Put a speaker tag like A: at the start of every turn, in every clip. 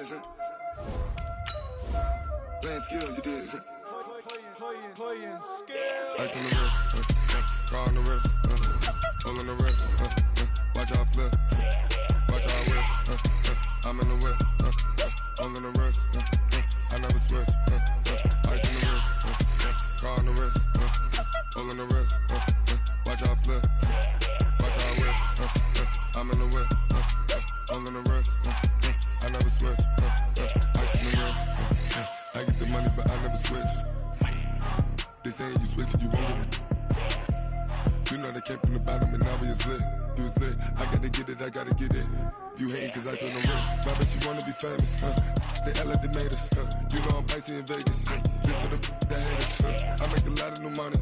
A: shit. Playing skills, you did shit.
B: Playing skills.
A: Ice on the wrist, car on the wrist, hole in the wrist, watch how I flip, watch how I whip, I'm in the whip, hole in the wrist, I never switch, ice on the wrist, car on the wrist, hole in the wrist, watch how I flip, watch how I whip, I'm in the whip, hole in the wrist, I never switch, ice on the wrist, I get the money but I never switch. They saying you switch it, you won't get it. You know they came from the bottom and now we is lit. You was lit, I gotta get it, I gotta get it. You hating cause ice on the wrist. I bet you wanna be famous, They act like they made us, You know I'm icy in Vegas, This for the that hate us, I make a lot of new money,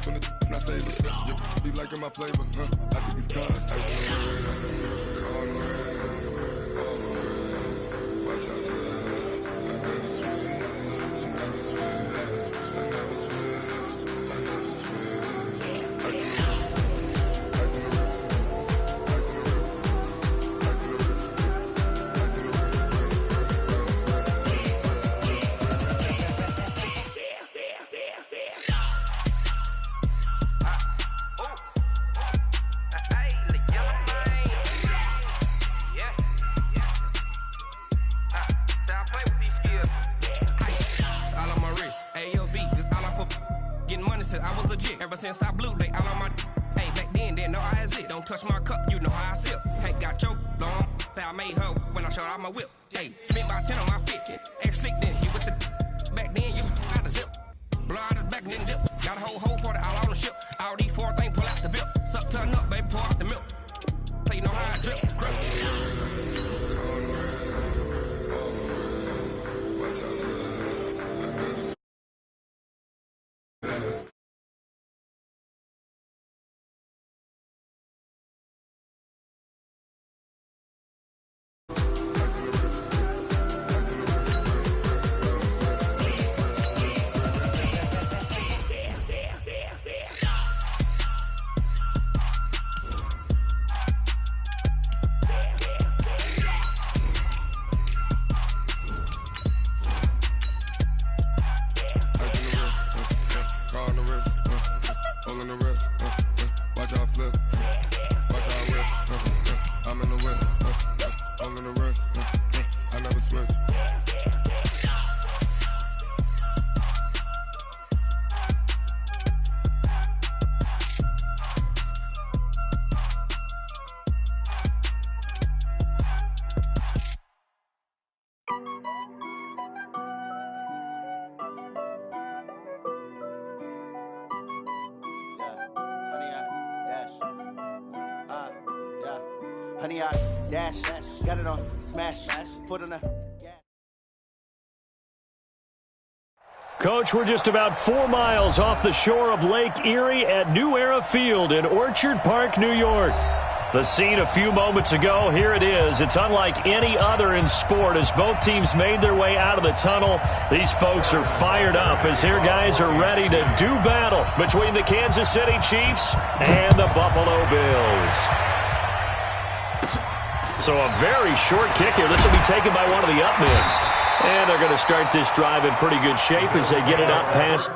A: When the not save us, You be liking my flavor, I think it's cause ice on the wrist, on the wrist, on the wrist. Watch out for this, I never switch, I never switch. I never switch, I never switch. Ice in the wrist, ice in the wrist, ice in the wrist, ice in the wrist, ice in the wrist,
C: I was legit ever since I blew they all on my hey back then didn't know I exist. Don't touch my cup, you know how I sip. Hey, got your long that I made her when I showed out my whip. Hey, spent about 10 on my fit. Ex slick then hit with the back then you out the zip. Blow out his back then dip. Got a whole party all on the ship. All these four things pull out the VIP. Suck turn up, baby, pour out the milk. So you know how I drip. Crush.
D: Honey, I dash, got it on, smash, foot on the gas.
E: Coach, we're just about 4 miles off the shore of Lake Erie at New Era Field in Orchard Park, New York. The scene a few moments ago, here it is. It's unlike any other in sport as both teams made their way out of the tunnel. These folks are fired up as their guys are ready to do battle between the Kansas City Chiefs and the Buffalo Bills. So a very short kick here. This will be taken by one of the up men. And they're going to start this drive in pretty good shape as they get it up past.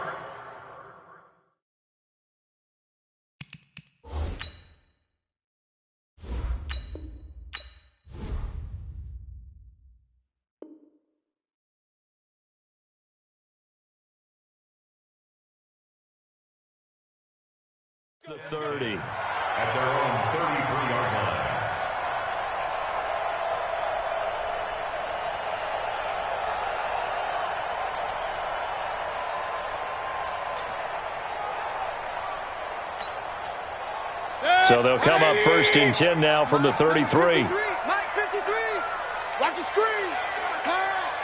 E: The 30.
F: At their own 33-yard line.
E: So they'll come up first and 10 now from the 33.
B: Mike 53. Watch the screen. Pass.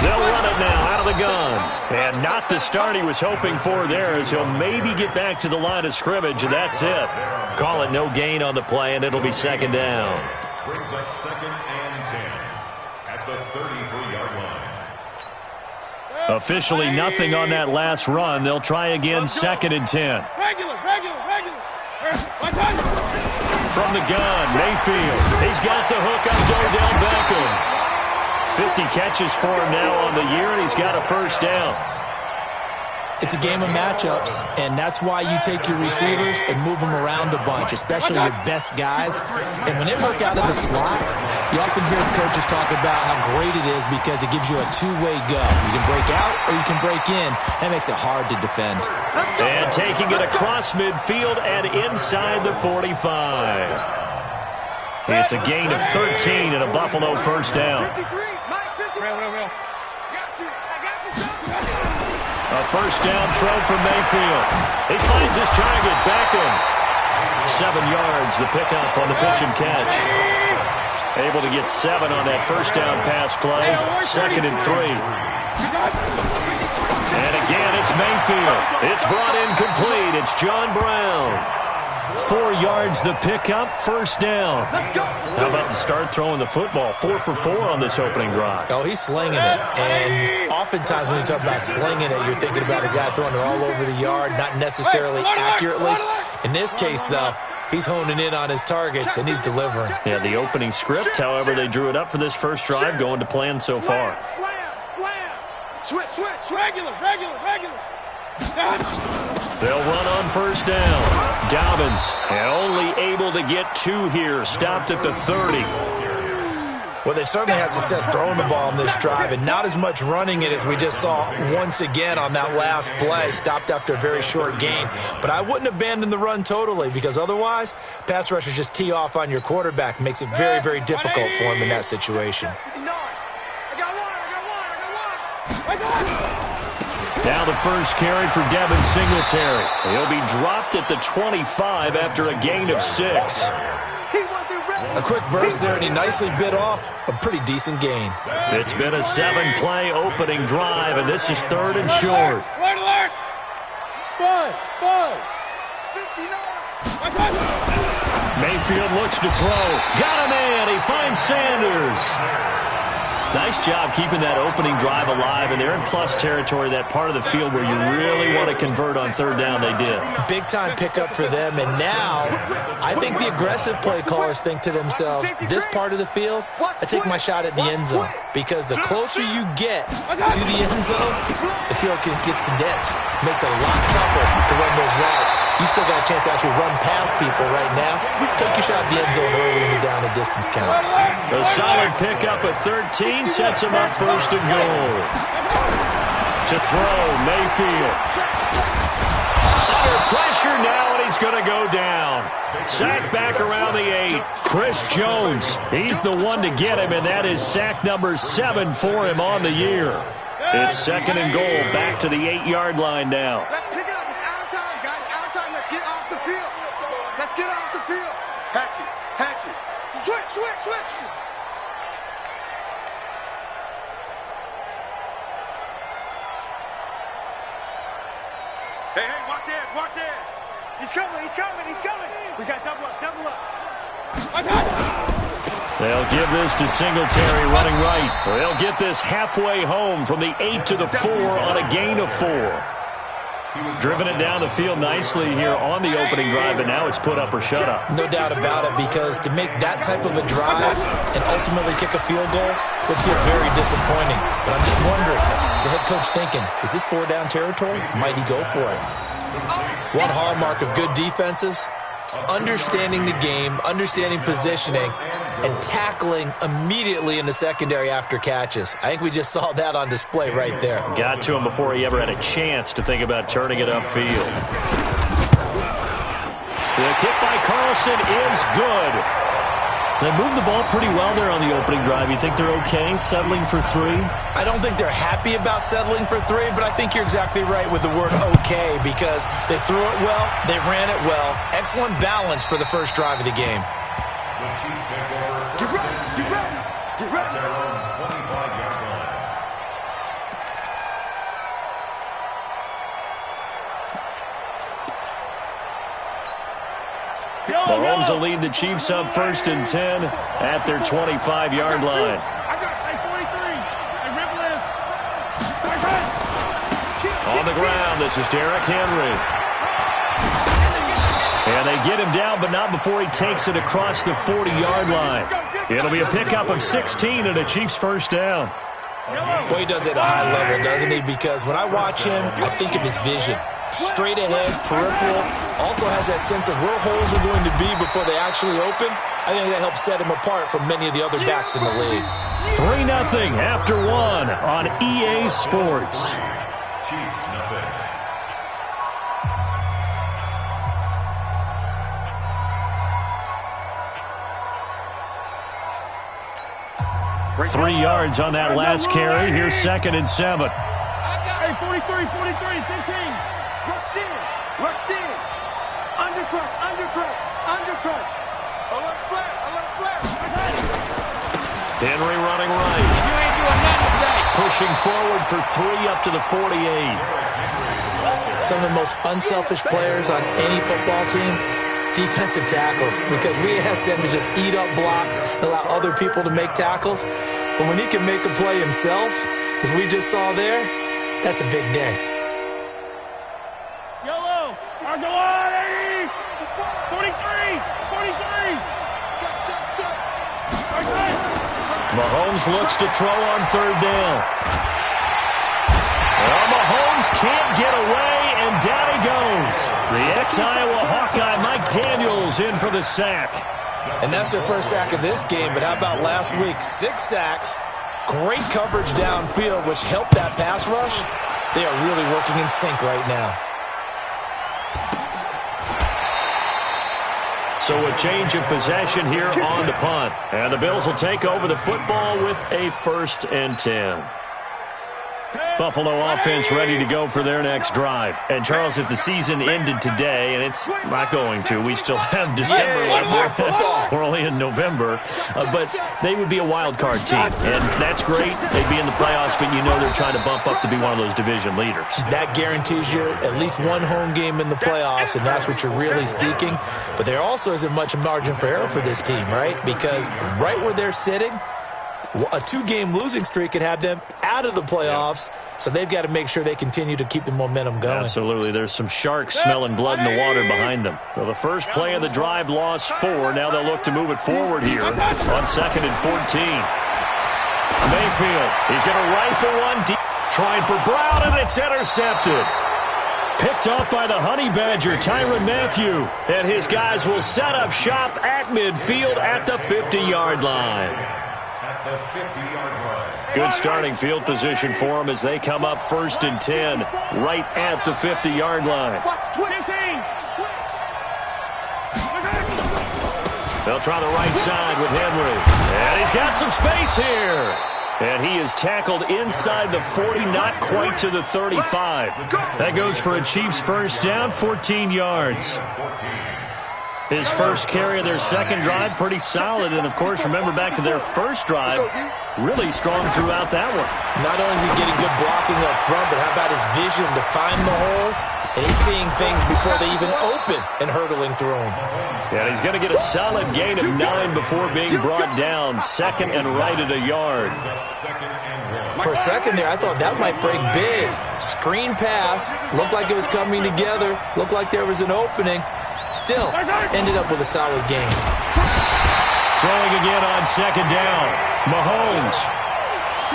E: They'll run it now out of the gun. And not the start he was hoping for there as he'll maybe get back to the line of scrimmage, and that's it. Call it no gain on the play, and it'll be second down.
F: Brings up second and 10 at the 33-yard line.
E: Officially nothing on that last run. They'll try again second and 10.
B: Regular.
E: from the gun. Mayfield. He's got the hook on Odell Beckham. 50 catches for him now on the year, and he's got a first down.
G: It's a game of matchups, and that's why you take your receivers and move them around a bunch, especially your best guys. And when they work out of the slot, you often hear the coaches talk about how great it is because it gives you a two-way go. You can break out or you can break in. That makes it hard to defend.
E: And taking it across midfield and inside the 45. It's a gain of 13 and a Buffalo first down. A first down throw from Mayfield. He finds his target, Beckham. 7 yards, the pickup on the pitch and catch. Able to get 7 on that first down pass play. 2nd and 3. And again, it's Mayfield. It's brought in complete. It's John Brown. 4 yards, the pickup, first down. How about the start throwing the football? 4 for 4 on this opening drive.
G: Oh, he's slinging it. And oftentimes when you talk about slinging it, you're thinking about a guy throwing it all over the yard, not necessarily accurately. In this case, though, he's honing in on his targets, and he's delivering.
E: Yeah, the opening script, however, they drew it up for this first drive, going to plan so far.
B: Switch. Regular.
E: They'll run on first down. Dobbins, and only able to get 2 here. Stopped at the 30.
G: Well, they certainly had success throwing the ball on this drive and not as much running it as we just saw once again on that last play. Stopped after a very short gain. But I wouldn't abandon the run totally because otherwise, pass rushers just tee off on your quarterback. Makes it very, very difficult for him in that situation.
E: Now the first carry for Devin Singletary. He'll be dropped at the 25 after a gain of 6.
G: A quick burst there, and he nicely bit off a pretty decent gain.
E: It's been a 7-play opening drive, and this is 3rd and short.
B: Alert! 5.
E: Mayfield looks to throw. Got him in. He finds Sanders. Nice job keeping that opening drive alive, and they're in plus territory, that part of the field where you really want to convert on 3rd down. They did.
G: Big-time pickup for them, and now I think the aggressive play callers think to themselves, this part of the field, I take my shot at the end zone, because the closer you get to the end zone, the field gets condensed. Makes it a lot tougher to run those routes. You still got a chance to actually run past people right now. Take your shot at the end zone early in the down and distance count.
E: A solid pickup at 13 sets him up 1st and goal. To throw, Mayfield. Under pressure now, and he's going to go down. Sack back around the 8. Chris Jones, he's the one to get him, and that is sack number 7 for him on the year. It's 2nd and goal, back to the 8-yard line now.
B: Let's pick it up. It's out of time, guys. Out of time. Let's get off the field. Let's get off the field. Hatchet. Switch. Hey, watch edge. He's coming. We got double up.
E: They'll give this to Singletary running right. They'll get this halfway home from the 8 to the 4 on a gain of 4. Driven it down the field nicely here on the opening drive, and now it's put up or shut up.
G: No doubt about it, because to make that type of a drive and ultimately kick a field goal would feel very disappointing. But I'm just wondering, is the head coach thinking, is this 4-down territory? Might he go for it? One hallmark of good defenses is understanding the game, understanding positioning, and tackling immediately in the secondary after catches. I think we just saw that on display right there.
E: Got to him before he ever had a chance to think about turning it upfield. The kick by Carlson is good. They moved the ball pretty well there on the opening drive. You think they're okay settling for 3?
G: I don't think they're happy about settling for 3, but I think you're exactly right with the word okay, because they threw it well, they ran it well. Excellent balance for the first drive of the game.
B: Get ready.
E: Mahomes will lead the Chiefs up 1st and 10 at their 25-yard line. On the ground, this is Derrick Henry. And they get him down, but not before he takes it across the 40-yard line. It'll be a pickup of 16 and a Chiefs first down.
G: Boy, he does it at a high level, doesn't he? Because when I watch him, I think of his vision. Straight ahead, peripheral, also has that sense of where holes are going to be before they actually open. I think that helps set him apart from many of the other backs in the league.
E: 3-0 after 1 on EA Sports.
F: Chiefs nothing.
E: 3 yards on that last carry. Here's 2nd and 7.
B: Hey, 43, 15. Rush in. Undercut. Alert flare.
E: Henry running right.
B: You ain't doing nothing today.
E: Pushing forward for 3 up to the 48.
G: Some of the most unselfish players on any football team, defensive tackles, because we ask them to just eat up blocks and allow other people to make tackles. But when he can make a play himself, as we just saw there, that's a big day.
B: Yellow. Go on, 80. 43. Check.
E: Mahomes looks to throw on 3rd down. Well, Mahomes can't get away, and down he goes. The ex-Iowa Hawkeye Mike Daniels in for the sack.
G: And that's their first sack of this game, but how about last week? 6 sacks, great coverage downfield, which helped that pass rush. They are really working in sync right now.
E: So a change of possession here on the punt. And the Bills will take over the football with a 1st and 10. Buffalo offense ready to go for their next drive. And, Charles, if the season ended today, and it's not going to, we still have December left. We're only in November. But they would be a wild card team. And that's great. They'd be in the playoffs, but you know they're trying to bump up to be one of those division leaders.
G: That guarantees you at least one home game in the playoffs, and that's what you're really seeking. But there also isn't much margin for error for this team, right? Because right where they're sitting, a 2-game losing streak could have them out of the playoffs, so they've got to make sure they continue to keep the momentum going.
E: Absolutely. There's some sharks smelling blood in the water behind them. So the first play of the drive lost 4. Now they'll look to move it forward here on 2nd and 14. Mayfield, he's going to rifle one deep, trying for Brown, and it's intercepted. Picked off by the Honey Badger, Tyrann Mathieu. And his guys will set up shop at midfield at the 50-yard line. Good starting field position for them as they come up 1st and 10 right at the 50-yard line. They'll try the right side with Henry. And he's got some space here. And he is tackled inside the 40, not quite to the 35. That goes for a Chiefs first down, 14 yards. His first carry of their second drive, pretty solid. And, of course, remember back to their first drive, really strong throughout that one.
G: Not only is he getting good blocking up front, but how about his vision to find the holes? And he's seeing things before they even open and hurtling through them.
E: Yeah, he's going to get a solid gain of 9 before being brought down. 2nd and right at a yard.
G: For a second there, I thought that might break big. Screen pass, looked like it was coming together, looked like there was an opening. Still, ended up with a solid game.
E: Throwing again on 2nd down. Mahomes.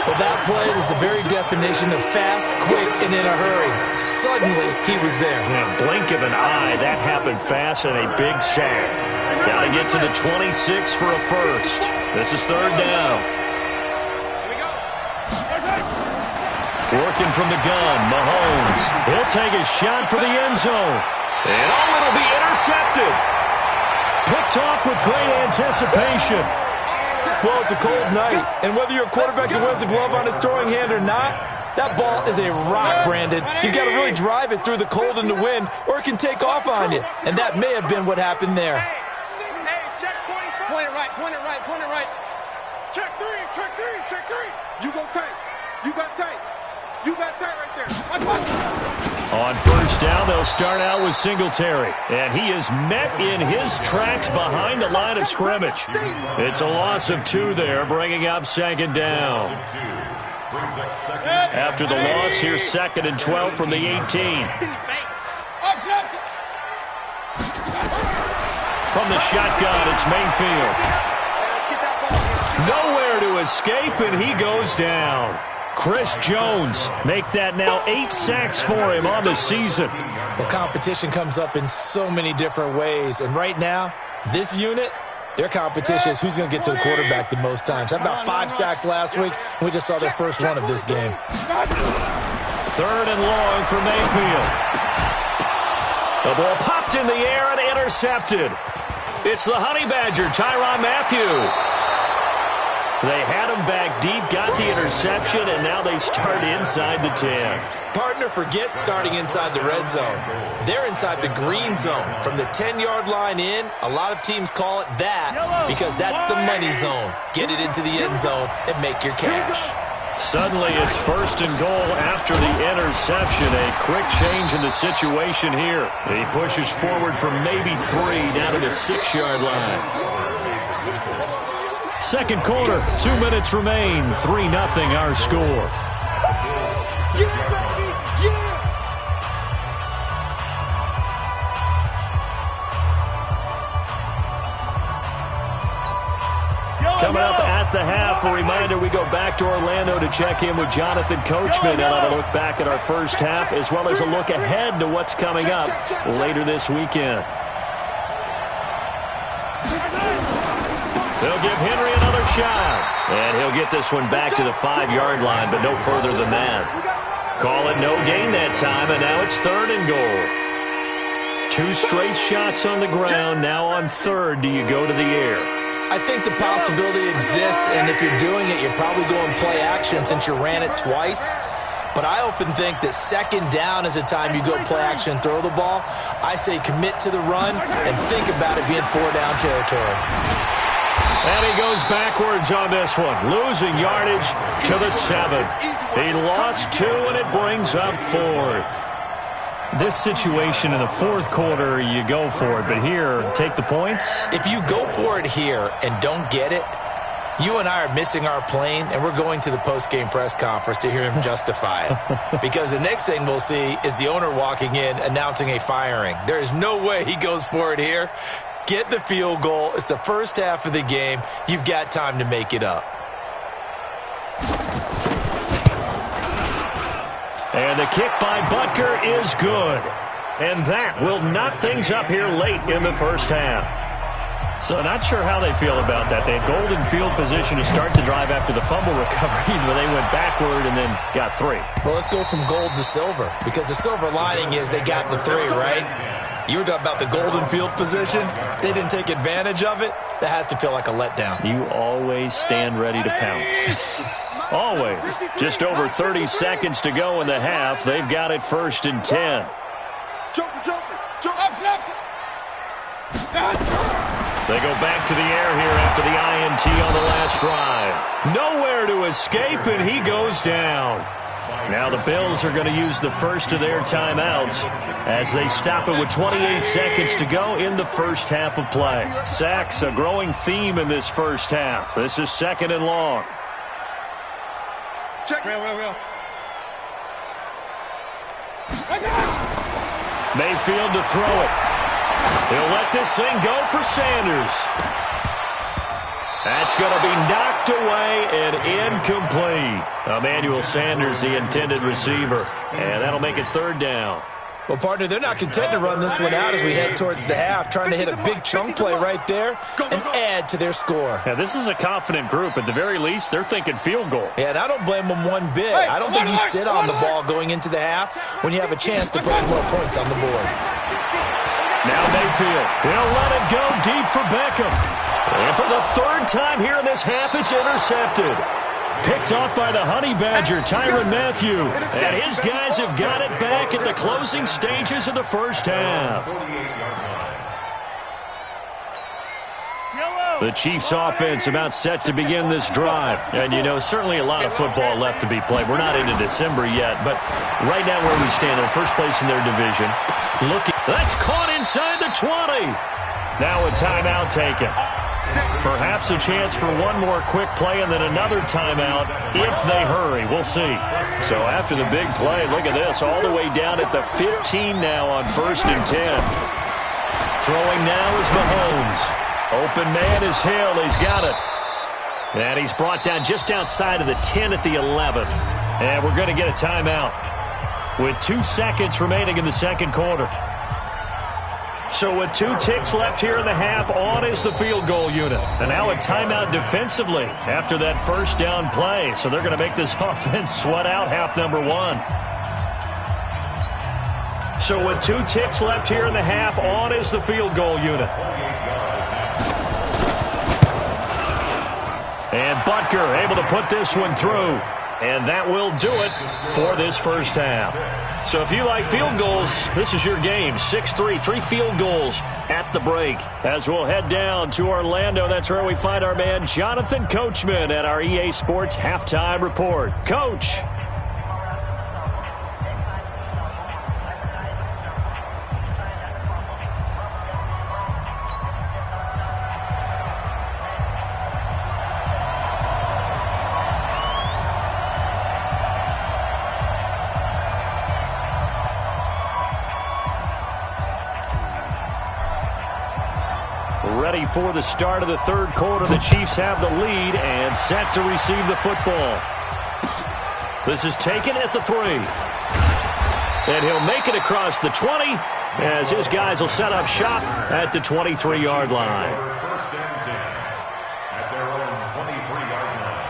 G: Well, that play was the very definition of fast, quick, and in a hurry. Suddenly, he was there.
E: Yeah, blink of an eye. That happened fast and a big sack. Got to get to the 26 for a first. This is 3rd down. Working from the gun, Mahomes. He'll take a shot for the end zone. And it'll be intercepted. Picked off with great anticipation.
G: Well, it's a cold night, and whether you're a quarterback that wears a glove on his throwing hand or not, that ball is a rock, Brandon. You've got to really drive it through the cold and the wind, or it can take off on you. And that may have been what happened there.
B: Hey, check 24. Point it right. Check 3. You go tight. You got tight right there.
E: On first down, they'll start out with Singletary. And he is met in his tracks behind the line of scrimmage. It's a loss of 2 there, bringing up 2nd down. After the loss, here's 2nd and 12 from the 18. from the shotgun. It's Mayfield. Nowhere to escape, and he goes down. Chris Jones make that now 8 sacks for him on the season.
G: Well, competition comes up in so many different ways, and right now, this unit, their competition is who's going to get to the quarterback the most times. Had about 5 sacks last week, and we just saw their first one of this game.
E: 3rd and long for Mayfield. The ball popped in the air and intercepted. It's the Honey Badger, Tyrann Mathieu. They had him back deep, got the interception, and now they start inside the 10.
G: Partner, forget starting inside the red zone. They're inside the green zone. From the 10-yard line in, a lot of teams call it that because that's the money zone. Get it into the end zone and make your cash.
E: Suddenly, it's 1st and goal after the interception. A quick change in the situation here. He pushes forward for maybe 3 down to the 6-yard line. Second quarter, 2 minutes remain. 3-0 our score. Coming up at the half, a reminder, we go back to Orlando to check in with Jonathan Coachman and have a look back at our first half, as well as a look ahead to what's coming up later this weekend. They'll give Henry another shot, and he'll get this one back to the 5-yard line, but no further than that. Call it no gain that time, and now it's 3rd and goal. 2 straight shots on the ground. Now on 3rd, do you go to the air?
G: I think the possibility exists, and if you're doing it, you're probably going play action since you ran it twice. But I often think that 2nd down is a time you go play action and throw the ball. I say commit to the run and think about it being 4-down territory.
E: And he goes backwards on this one, losing yardage to the 7. He lost 2, and it brings up 4th. This situation in the 4th quarter, you go for it. But here, take the points.
G: If you go for it here and don't get it, you and I are missing our plane, and we're going to the post-game press conference to hear him justify it. Because the next thing we'll see is the owner walking in announcing a firing. There is no way he goes for it here. Get the field goal. It's the first half of the game. You've got time to make it up.
E: And the kick by Butker is good. And that will knock things up here late in the first half. So not sure how they feel about that. They had golden field position to start the drive after the fumble recovery, but they went backward and then got 3.
G: Well, let's go from gold to silver, because the silver lining is they got the 3, right? You were talking about the golden field position. They didn't take advantage of it. That has to feel like a letdown.
E: You always stand ready to pounce. Always. Just over 30 seconds to go in the half. They've got it 1st and 10. They go back to the air here after the INT on the last drive. Nowhere to escape, and he goes down. Now the Bills are going to use the first of their timeouts as they stop it with 28 seconds to go in the first half of play. Sacks, a growing theme in this first half. This is 2nd and long.
B: Check. Real.
E: Mayfield to throw it. He'll let this thing go for Sanders. That's going to be knocked away and incomplete. Emmanuel Sanders, the intended receiver. And that'll make it 3rd down.
G: Well, partner, they're not content to run this one out as we head towards the half, trying to hit a big chunk play right there and add to their score.
E: Yeah, this is a confident group. At the very least, they're thinking field goal.
G: Yeah, and I don't blame them one bit. I don't think you sit on the ball going into the half when you have a chance to put some more points on the board.
E: Now Mayfield, he'll let it go deep for Beckham. And for the 3rd time here in this half, it's intercepted. Picked off by the Honey Badger, Tyrann Mathieu. And his guys have got it back at the closing stages of the first half. The Chiefs' offense about set to begin this drive. And, you know, certainly a lot of football left to be played. We're not into December yet, but right now where we stand, they're first place in their division. That's caught inside the 20. Now a timeout taken. Perhaps a chance for one more quick play and then another timeout if they hurry. We'll see. So after the big play, look at this, all the way down at the 15 now on 1st and 10. Throwing now is Mahomes. Open man is Hill. He's got it. And he's brought down just outside of the 10 at the 11. And we're going to get a timeout with 2 seconds remaining in the second quarter. So with 2 ticks left here in the half, on is the field goal unit. And now a timeout defensively after that first down play. So they're going to make this offense sweat out half number 1. So with 2 ticks left here in the half, on is the field goal unit. And Butker able to put this one through. And that will do it for this first half. So if you like field goals, this is your game. 6-3, 3 field goals at the break. As we'll head down to Orlando, that's where we find our man Jonathan Coachman at our EA Sports Halftime Report. Coach. Ready for the start of the third quarter. The Chiefs have the lead and set to receive the football. This is taken at the 3. And he'll make it across the 20 as his guys will set up shop at the 23-yard line.
F: First and 10 at their own 23-yard line.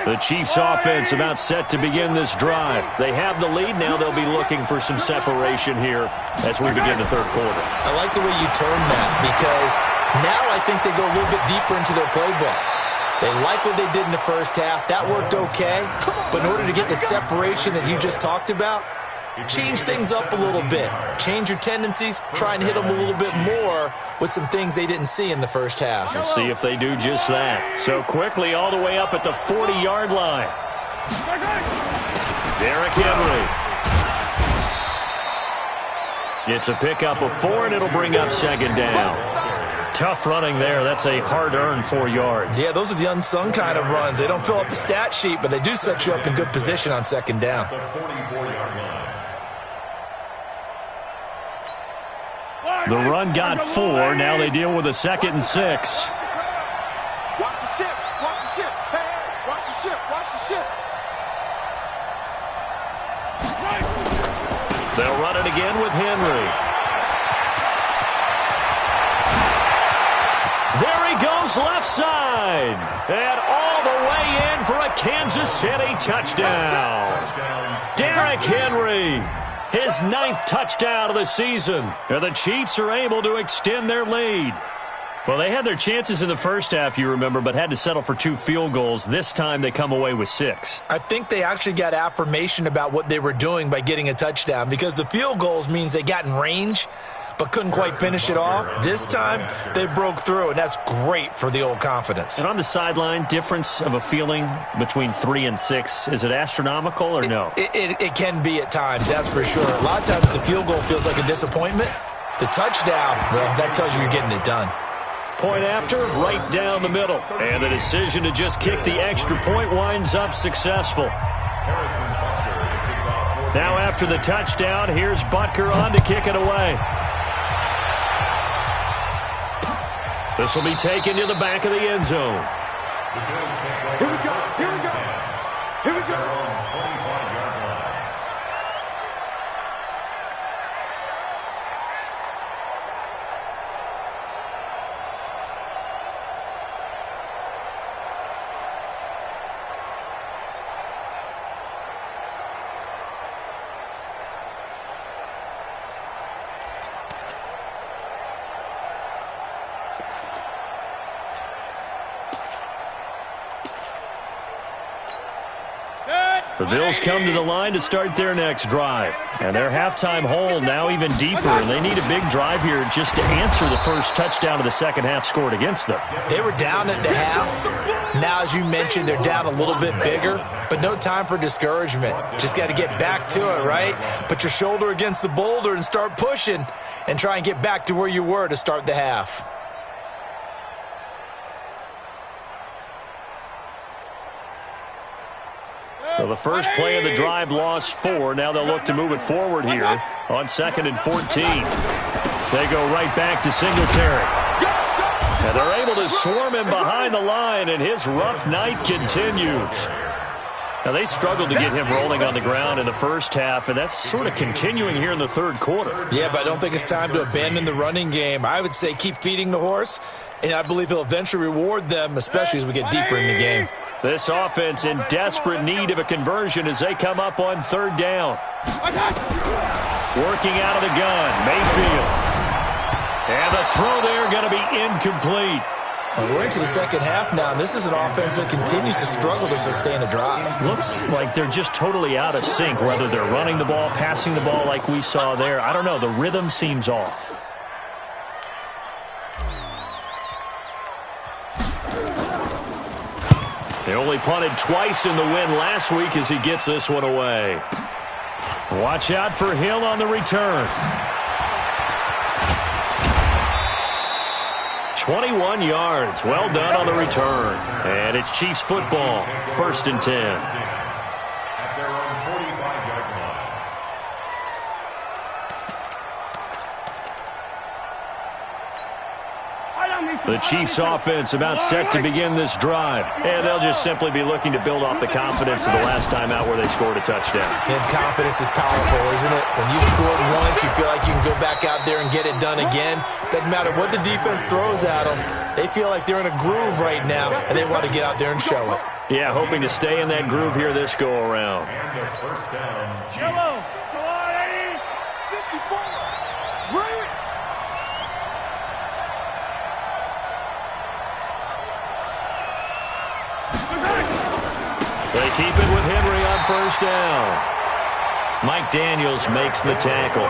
E: The Chiefs offense about set to begin this drive. They have the lead. Now they'll be looking for some separation here as we begin the third quarter.
G: I like the way you termed that because now I think they go a little bit deeper into their playbook. They like what they did in the first half. That worked okay. But in order to get the separation that you just talked about, change things up a little bit. Change your tendencies. Try and hit them a little bit more with some things they didn't see in the first half.
E: We'll see if they do just that. So quickly all the way up at the 40-yard line. Derrick Henry. It's a pickup of 4, and it'll bring up second down. Tough running there. That's a hard-earned 4 yards.
G: Yeah, those are the unsung kind of runs. They don't fill up the stat sheet, but they do set you up in good position on second down.
F: The 44-yard line.
E: The run got 4. Now they deal with a 2nd and 6.
B: Watch the ship. Watch the ship. Hey, watch the ship. Watch the ship.
E: They'll run it again with Henry. There he goes left side. And all the way in for a Kansas City touchdown. Derrick Henry. His 9th touchdown of the season. And the Chiefs are able to extend their lead. Well, they had their chances in the first half, you remember, but had to settle for 2 field goals. This time they come away with 6.
G: I think they actually got affirmation about what they were doing by getting a touchdown because the field goals means they got in range but couldn't quite finish it off. This time, they broke through, and that's great for the old confidence.
E: And on the sideline, difference of a feeling between 3 and 6, is it astronomical or no?
G: It can be at times, that's for sure. A lot of times the field goal feels like a disappointment. The touchdown, well, that tells you you're getting it done.
E: Point after, right down the middle. And the decision to just kick the extra point winds up successful. Now after the touchdown, here's Butker on to kick it away. This will be taken to the back of the end zone.
B: Here we go. Here we go. Here we go. Good.
E: The Bills come to the line to start their next drive. And their halftime hole now even deeper. And they need a big drive here just to answer the first touchdown of the second half scored against them.
G: They were down at the half. Now, as you mentioned, they're down a little bit bigger. But no time for discouragement. Just got to get back to it, right? Put your shoulder against the boulder and start pushing. And try and get back to where you were to start the half.
E: So the first play of the drive lost 4. Now they'll look to move it forward here on 2nd and 14. They go right back to Singletary. And they're able to swarm him behind the line, and his rough night continues. Now they struggled to get him rolling on the ground in the first half, and that's sort of continuing here in the third quarter.
G: Yeah, but I don't think it's time to abandon the running game. I would say keep feeding the horse, and I believe he'll eventually reward them, especially as we get deeper in the game.
E: This offense in desperate need of a conversion as they come up on 3rd down. Working out of the gun, Mayfield. And the throw there going to be incomplete.
G: And we're into the second half now, and this is an offense that continues to struggle to sustain a drive.
E: Looks like they're just totally out of sync, whether they're running the ball, passing the ball like we saw there. I don't know. The rhythm seems off. They only punted twice in the win last week as he gets this one away. Watch out for Hill on the return. 21 yards. Well done on the return. And it's Chiefs football. 1st and 10.
F: At their own 45-yard line.
E: The Chiefs offense about set to begin this drive. And they'll just simply be looking to build off the confidence of the last time out where they scored a touchdown.
G: And confidence is powerful, isn't it? When you scored once, you feel like you can go back out there and get it done again. Doesn't matter what the defense throws at them. They feel like they're in a groove right now, and they want to get out there and show it.
E: Yeah, hoping to stay in that groove here this go-around.
F: And the first down, Chiefs.
B: Yellow. Come on, 80. 54. Bring it.
E: They keep it with Henry on 1st down. Mike Daniels makes the tackle.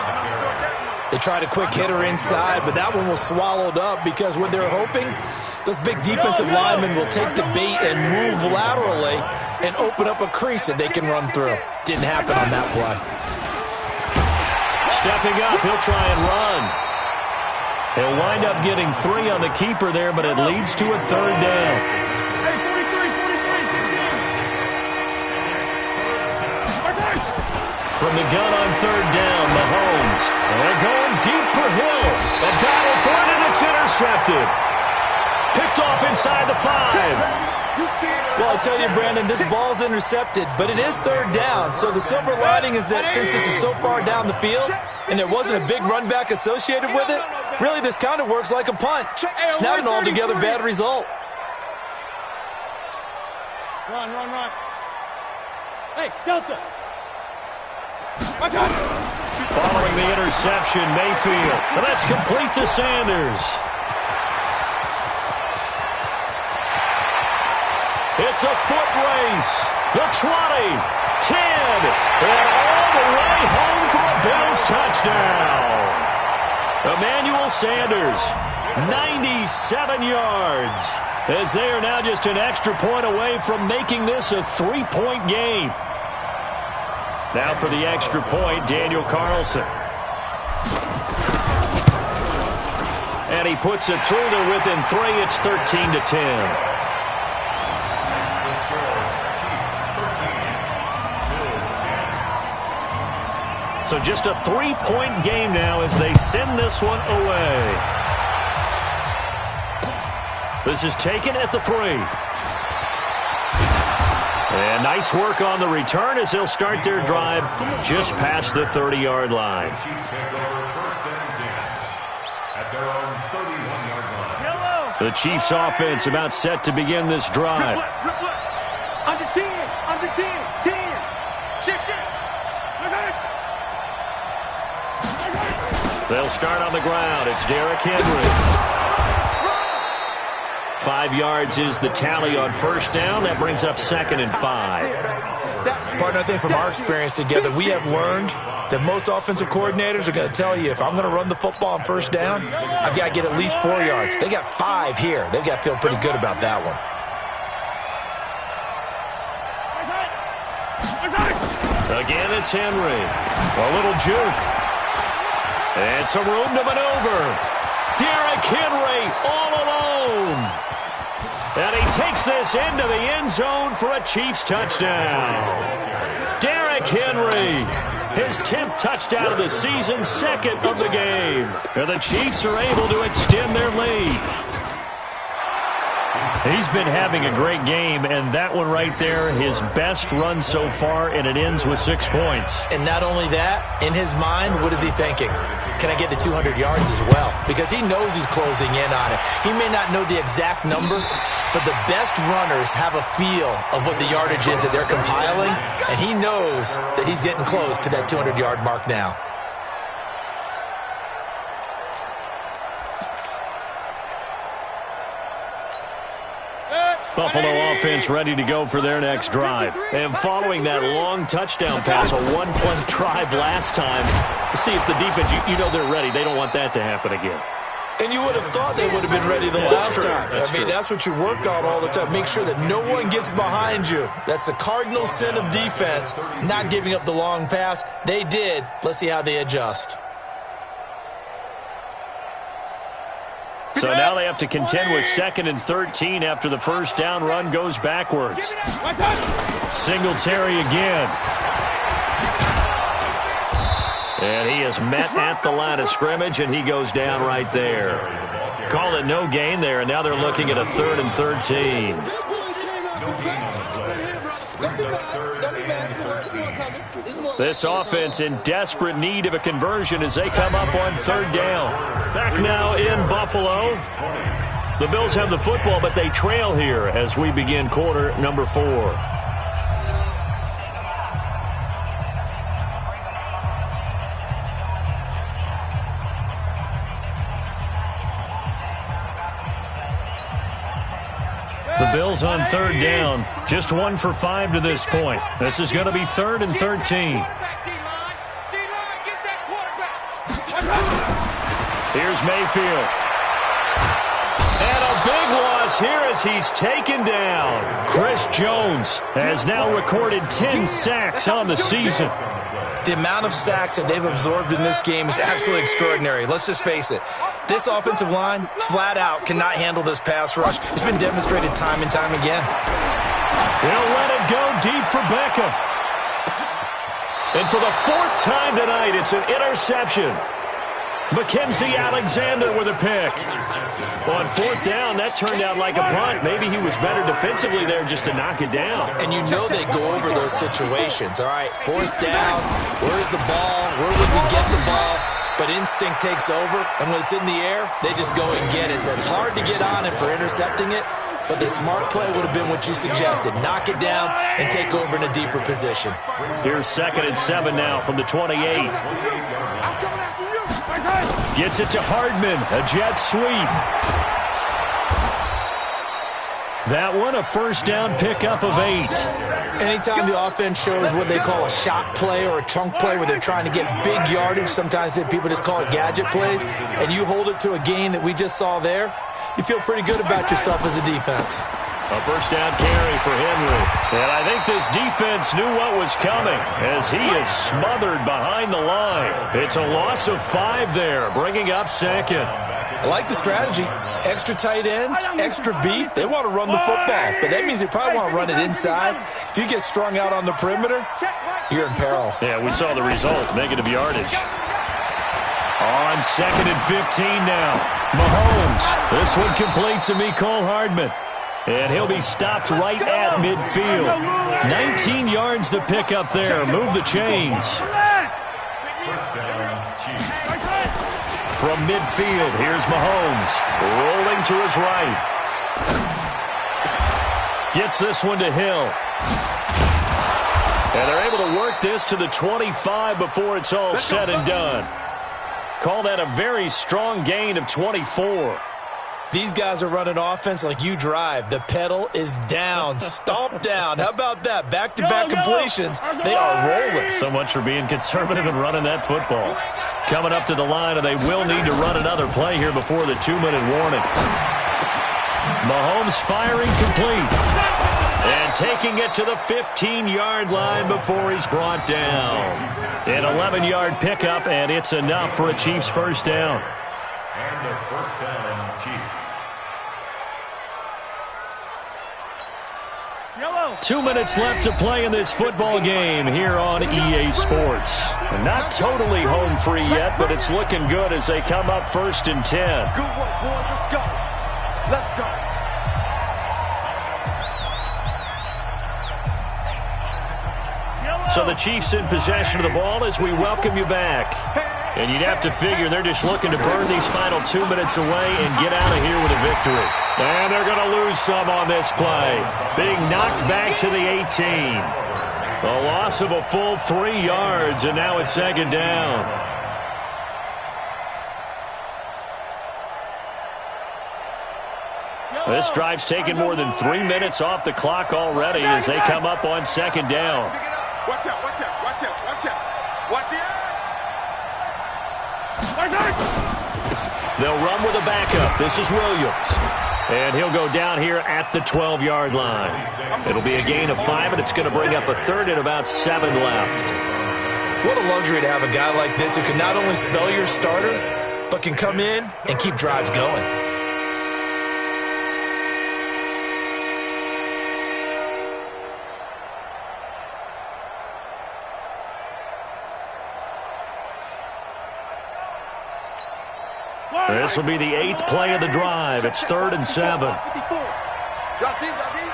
G: They tried a quick hitter inside, but that one was swallowed up because what they're hoping, those big defensive linemen will take the bait and move laterally and open up a crease that they can run through. Didn't happen on that play.
E: Stepping up, he'll try and run. He'll wind up getting 3 on the keeper there, but it leads to a 3rd down. From the gun on 3rd down, Mahomes. And they're going deep for Hill. A battle for it, and it's intercepted. Picked off inside the 5.
G: Well, I tell you, Brandon, this ball's intercepted, but it is 3rd down. So the silver lining is that since this is so far down the field and there wasn't a big run back associated with it, really this kind of works like a punt. It's not an altogether bad result.
B: Run. Hey, Delta.
E: Following the interception, Mayfield. And that's complete to Sanders. It's a foot race. The 20, 10, and all the way home for a Bills touchdown. Emmanuel Sanders, 97 yards, as they are now just an extra point away from making this a 3-point game. Now for the extra point, Daniel Carlson. And he puts it through. They're within 3. It's 13-10. So just a 3-point game now as they send this one away. This is taken at the 3. And nice work on the return as they'll start their drive just past the 30-yard line. The Chiefs offense about set to begin this drive.
B: Under 10, 10. Shit.
E: They'll start on the ground. It's Derrick Henry. 5 yards is the tally on 1st down. That brings up 2nd and 5.
G: Partner, I think from our experience together, we have learned that most offensive coordinators are going to tell you, if I'm going to run the football on first down, I've got to get at least 4 yards. They got 5 here. They've got to feel pretty good about that one.
E: Again, it's Henry. A little juke. And some room to maneuver. Derrick Henry all alone. And he takes this into the end zone for a Chiefs touchdown. Derrick Henry, his 10th touchdown of the season, 2nd of the game. And the Chiefs are able to extend their lead. He's been having a great game, and that one right there, his best run so far, and it ends with 6 points.
G: And not only that, in his mind, what is he thinking? Can I get to 200 yards as well? Because he knows he's closing in on it. He may not know the exact number, but the best runners have a feel of what the yardage is that they're compiling, and he knows that he's getting close to that 200-yard mark now.
E: Buffalo offense ready to go for their next drive. And following that long touchdown pass, a one-play drive last time, see if the defense, you know they're ready. They don't want that to happen again.
G: And you would have thought they would have been ready the last time. That's what you work on all the time. Make sure that no one gets behind you. That's the cardinal sin of defense, not giving up the long pass. They did. Let's see how they adjust.
E: So now they have to contend with 2nd and 13 after the first down run goes backwards. Singletary again. And he is met at the line of scrimmage, and he goes down right there. Call it no gain there, and now they're looking at a 3rd and 13. This offense in desperate need of a conversion as they come up on 3rd down. Back now in Buffalo. The Bills have the football, but they trail here as we begin quarter number 4. The Bills on 3rd down, just 1 for 5 to this point. This is going to be 3rd and 13. Here's Mayfield. And a big loss here as he's taken down. Chris Jones has now recorded 10 sacks on the season.
G: The amount of sacks that they've absorbed in this game is absolutely extraordinary. Let's just face it. This offensive line, flat out, cannot handle this pass rush. It's been demonstrated time and time again.
E: They'll let it go deep for Beckham. And for the 4th time tonight, it's an interception. Mackenzie Alexander with a pick. On 4th down, that turned out like a punt. Maybe he was better defensively there just to knock it down.
G: And you know they go over those situations. All right, 4th down, where's the ball? Where would we get the ball? But instinct takes over, and when it's in the air, they just go and get it. So it's hard to get on it for intercepting it, but the smart play would have been what you suggested. Knock it down and take over in a deeper position.
E: Here's 2nd and 7 now from the 28. Gets it to Hardman, a jet sweep. That one, a first down pickup of 8.
G: Anytime the offense shows what they call a shot play or a chunk play where they're trying to get big yardage, sometimes people just call it gadget plays, and you hold it to a gain that we just saw there, you feel pretty good about yourself as a defense.
E: A first down carry for Henry. And I think this defense knew what was coming as he is smothered behind the line. It's a loss of 5 there, bringing up 2nd.
G: I like the strategy. Extra tight ends, extra beef. They want to run the football, but that means they probably want to run it inside. If you get strung out on the perimeter, you're in peril.
E: Yeah, we saw the result, negative yardage. On 2nd and 15 now. Mahomes. This one complete to Mecole Hardman. And he'll be stopped right at midfield. 19 yards to pick up there. Move the chains. From midfield, here's Mahomes. Rolling to his right. Gets this one to Hill. And they're able to work this to the 25 before it's all said and done. Call that a very strong gain of 24.
G: These guys are running offense like you drive. The pedal is down, stomped down. How about that? Back-to-back completions. They are rolling.
E: So much for being conservative and running that football. Coming up to the line, and they will need to run another play here before the 2-minute warning. Mahomes firing complete. And taking it to the 15-yard line before he's brought down. An 11-yard pickup, and it's enough for a Chiefs first down.
F: And a first down, Chiefs.
E: 2 minutes left to play in this football game here on EA Sports. Not totally home free yet, but it's looking good as they come up 1st and 10.
B: Good work, boys. Let's go. Let's go.
E: So the Chiefs in possession of the ball as we welcome you back. And you'd have to figure they're just looking to burn these final 2 minutes away and get out of here with a victory. And they're going to lose some on this play. Being knocked back to the 18. A loss of a full 3 yards, and now it's 2nd down. This drive's taken more than 3 minutes off the clock already as they come up on 2nd down.
B: Watch out, watch out, watch out, watch out. Watch the eye.
E: They'll run with a backup. This is Williams. And he'll go down here at the 12-yard line. It'll be a gain of 5, and it's going to bring up a 3rd and about 7 left.
G: What a luxury to have a guy like this who can not only spell your starter, but can come in and keep drives going.
E: This will be the 8th play of the drive. It's 3rd and 7.
B: Drop deep, drop deep.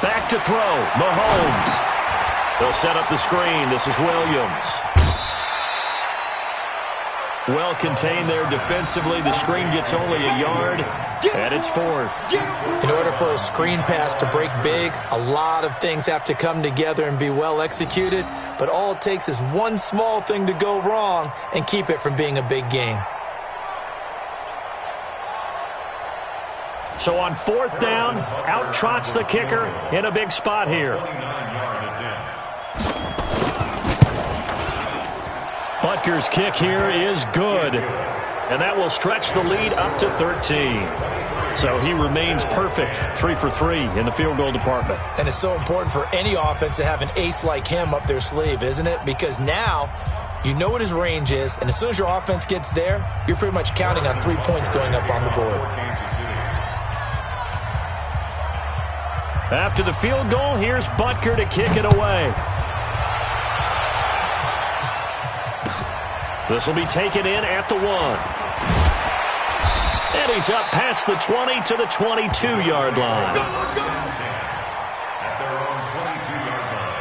E: Back to throw. Mahomes. They'll set up the screen. This is Williams. Well contained there defensively. The screen gets only a yard, and it's 4th.
G: In order for a screen pass to break big, a lot of things have to come together and be well executed, but all it takes is one small thing to go wrong and keep it from being a big game.
E: So on 4th down, out trots the kicker in a big spot here. Butker's kick here is good, and that will stretch the lead up to 13. So he remains perfect, 3 for 3 in the field goal department.
G: And it's so important for any offense to have an ace like him up their sleeve, isn't it? Because now you know what his range is, and as soon as your offense gets there, you're pretty much counting on 3 points going up on the board.
E: After the field goal, here's Butker to kick it away. This will be taken in at the 1. And he's up past the 20 to the 22-yard line.
F: At their own 22-yard line.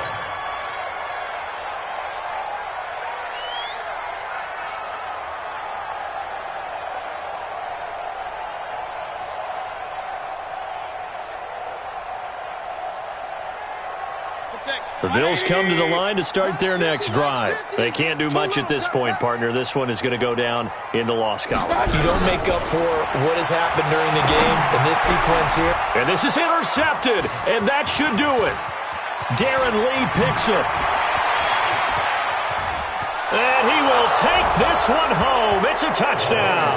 E: The Bills come to the line to start their next drive. They can't do much at this point, partner. This one is going to go down in the loss column.
G: You don't make up for what has happened during the game in this sequence here.
E: And this is intercepted, and that should do it. Darren Lee picks it. And he will take this one home. It's a touchdown.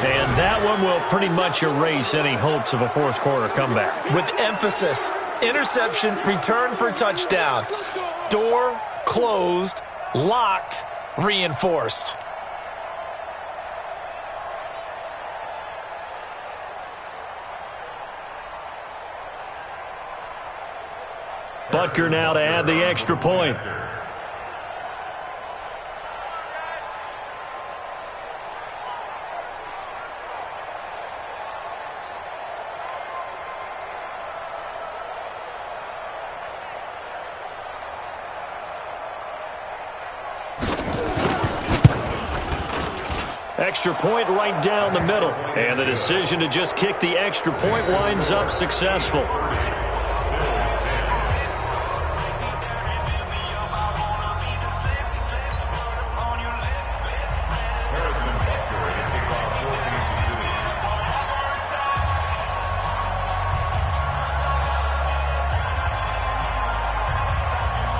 E: And that one will pretty much erase any hopes of a fourth-quarter comeback.
G: With emphasis. Interception, return for touchdown. Door closed, locked, reinforced.
E: Butker now to add the extra point. Extra point right down the middle. And the decision to just kick the extra point winds up successful.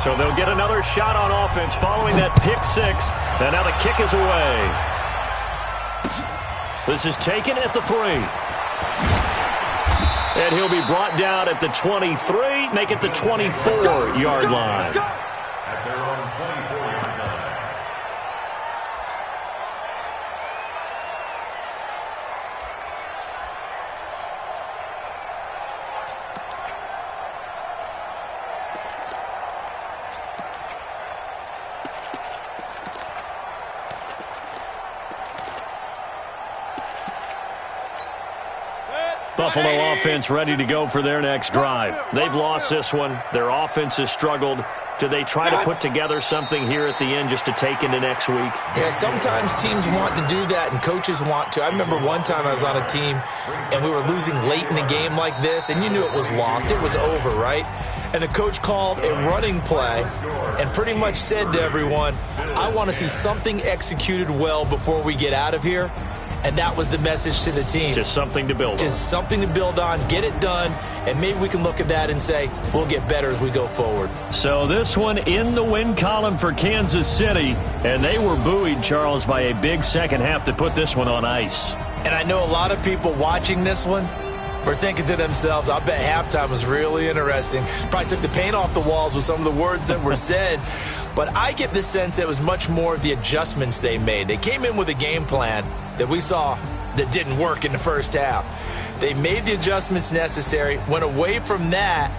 E: So they'll get another shot on offense following that pick six. And now the kick is away. This is taken at the 3. And he'll be brought down at the 23, make it the 24-yard line.
F: At their own 24-yard line.
E: Buffalo offense ready to go for their next drive. They've lost this one. Their offense has struggled. Do they try to put together something here at the end just to take into next week?
G: Yeah, sometimes teams want to do that and coaches want to. I remember one time I was on a team and we were losing late in a game like this, and you knew it was lost. It was over, right? And the coach called a running play and pretty much said to everyone, I want to see something executed well before we get out of here. And that was the message to the team.
E: Just something to build on.
G: Just something to build on, get it done, and maybe we can look at that and say, we'll get better as we go forward.
E: So this one in the win column for Kansas City, and they were buoyed, Charles, by a big second half to put this one on ice.
G: And I know a lot of people watching this one were thinking to themselves, I bet halftime was really interesting. Probably took the paint off the walls with some of the words that were said. But I get the sense that it was much more of the adjustments they made. They came in with a game plan that we saw that didn't work in the first half. They made the adjustments necessary, went away from that,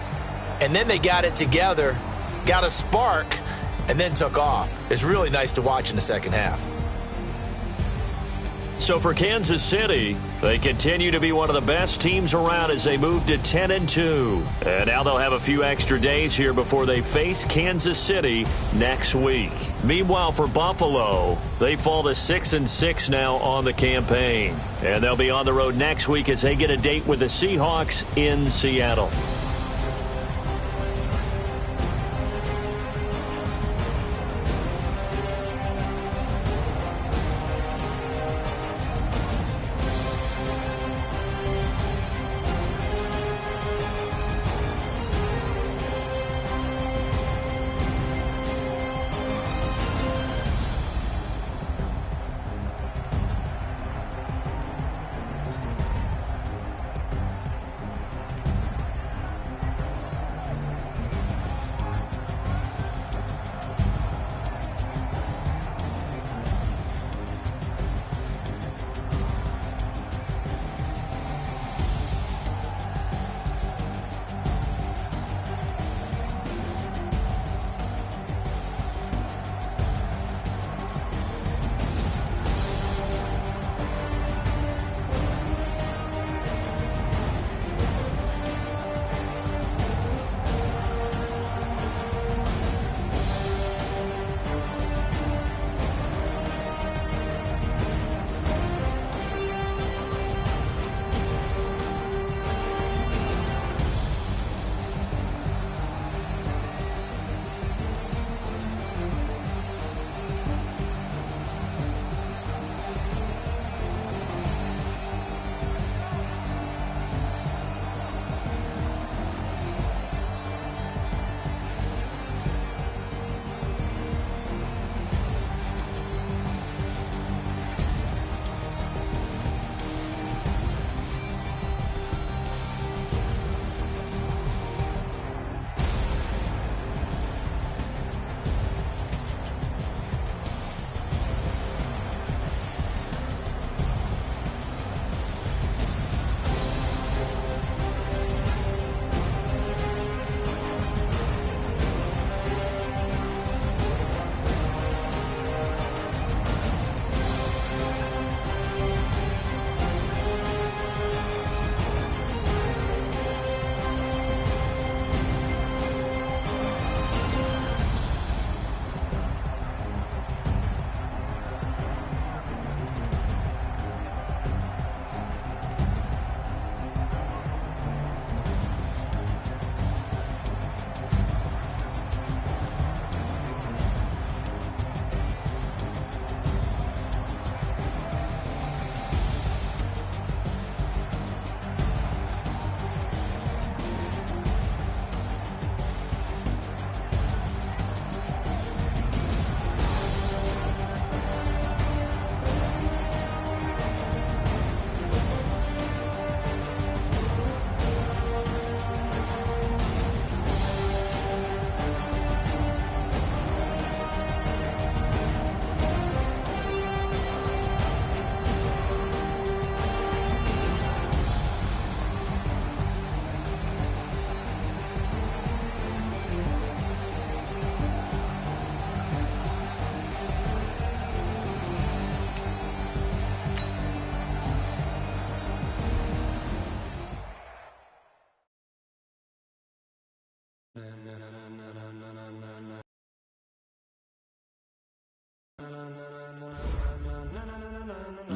G: and then they got it together, got a spark, and then took off. It's really nice to watch in the second half.
E: So for Kansas City, they continue to be one of the best teams around as they move to 10-2. And now they'll have a few extra days here before they face Kansas City next week. Meanwhile, for Buffalo, they fall to 6-6 now on the campaign. And they'll be on the road next week as they get a date with the Seahawks in Seattle.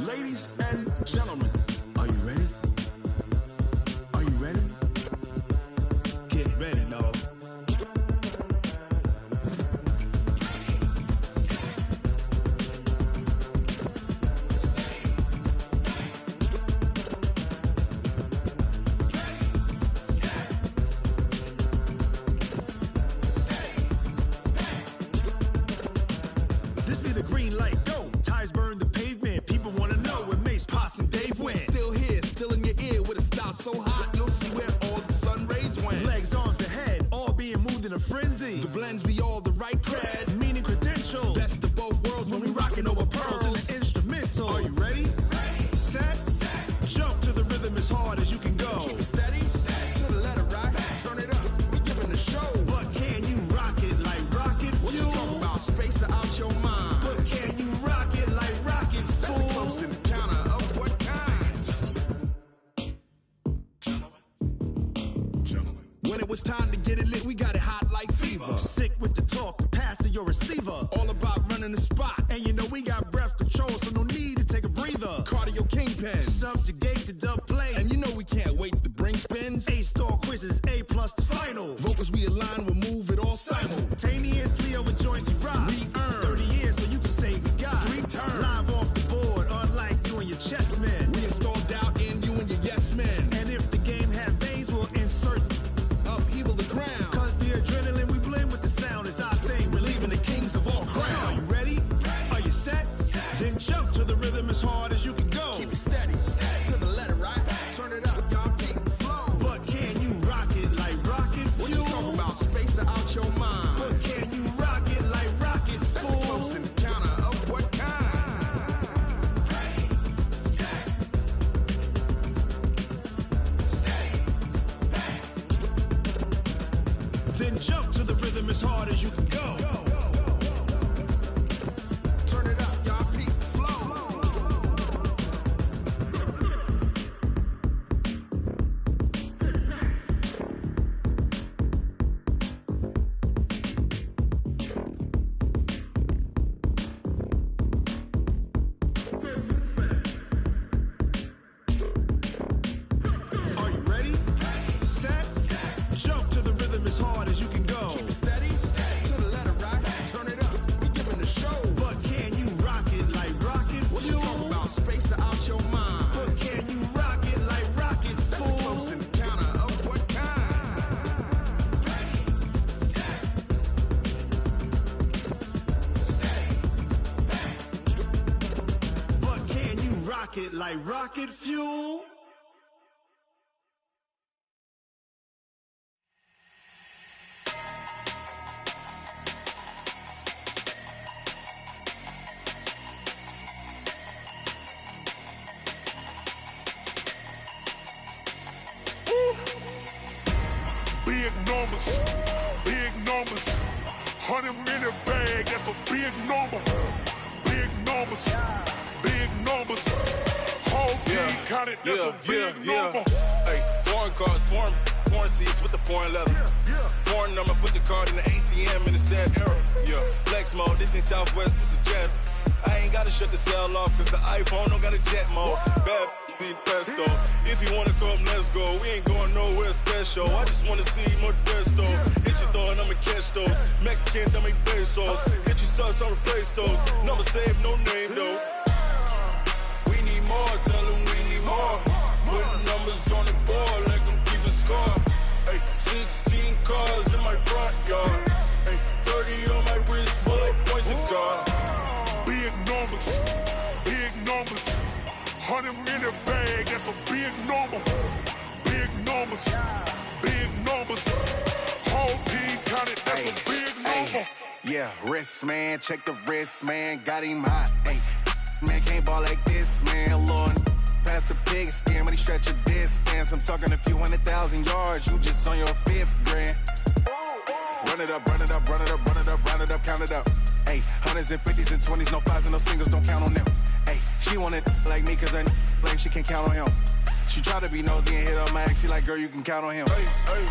H: Ladies and gentlemen, are you ready? Are you ready? Get ready, dog. This be the green light, go. Tires burn the pavement. People want to know where Mace, Poss, and Dave went. Still here, still in your ear with a style so hot, you'll see where all the sun rays went. Legs, arms, and head, all being moved in a frenzy. The blends be all the right cred, meaning credentials. Best of both worlds when we rockin' over pearls in the instrumental. Are you ready? Set, jump to the rhythm as hard as you can go. Keep it steady, to the letter right. Turn it up, we giving the show. But can you rock it like rocket fuel? What you talking about? Space out your mind. But can you rock it like rockets, fool? That's a close encounter of what kind? Gentlemen. When it was time to get it lit, we got it hot like fever. Sick with the talk, the pass of your receiver. All about running the spot. And you know we got breath control, so no need to take a breather. Cardio kingpin, subjugate the dub play. And you know we can't wait to bring spins. A-star quizzes, A+ the final. Vocals we align, we'll move it all simultaneously over joints we rock. We earn 30 years, so you can say we got 3 turns. Live off the board, unlike you and your chess men. We install doubt in you and your yes men. And if the game had veins, we'll insert upheaval the ground. Cause the adrenaline we blend with the sound is our thing. We're leaving the kings of all crowns. So are you ready? Are you set? Then jump to the rhythm as hard as you can go. Keep it steady, to the letter right. Turn it up, y'all keep the flow. But can you rock it like rocket fuel? What you talking about? Space out your mind. But can you rock it like rockets, fool? That's a close encounter of what kind? Then jump to the rhythm as hard as you can go. Turn it up, y'all keep the flow. Are you ready? Set, jump to the rhythm as hard as you can go. Keep it steady, to the letter right. Turn it up, we giving the show. But can you rock it like rocket fuel? What you talking about? Space out your mind. But can you rock it like rockets, fool? That's a close encounter of what kind? But can you rock it like rocket fuel?
I: Big numbers, big numbers. 100-minute bag, that's a big number. Big numbers, big numbers. Whole team counted, that's a big number.
J: Hey, foreign cars, foreign seats with the foreign leather. Foreign number, put the card in the ATM in the sad era. Yeah, flex mode, this ain't Southwest, this a jet. I ain't gotta shut the cell off, cause the iPhone don't got a jet mode. Bad need pesto. If you wanna come, let's go. We ain't going nowhere special. I just wanna see more desto. Hit your throw and I'ma catch those. Mexican, don't make pesos. Hit your sauce, I'll replace those. Number save, no name though. We need more, tell them we need more. Putting numbers on the board, let them keep a score. Hey, 16 cars in my front yard. Hey, 30 on my wrist, bullet points of God.
I: Big numbers, big numbers. 100-minute bag, that's a big number. Big numbers, big numbers. Whole team counted, that's a big number.
K: Yeah, wrist man, check the wrist man, got him hot. Ay, man can't ball like this, man. Lord, past the pig skin when he stretch a distance. I'm talking a few 100,000 yards, you just on your 5th grand. Run it up, run it up, run it up, run it up, run it up, count it up. Ay, 100s and 50s and 20s, no 5s and no singles, don't count on them. Ay, she want it like me cause her lame, she can't count on him. She try to be nosy and hit up my ex, she like, girl, you can count on him.
J: Hey, hey,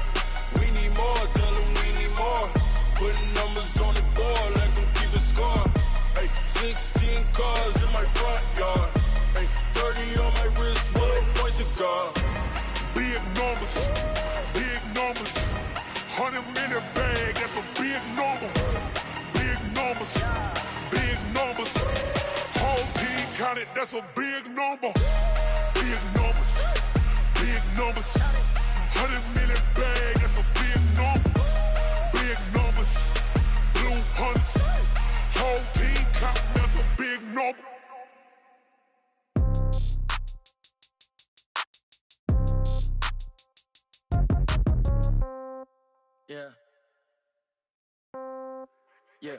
J: we need more, tell them we need more. Putting numbers on the board, let them keep the score. Hey, 16 cars in my front yard. Hey, 30 on my wrist, one point to God.
I: Big numbers, 100-minute bag, that's a big number. Big numbers, whole team counted, that's a big number. Big numbers, 100-minute bag, that's a big number. Big numbers, blue hunts, whole team counting, that's a big number.
L: Yeah. Yeah.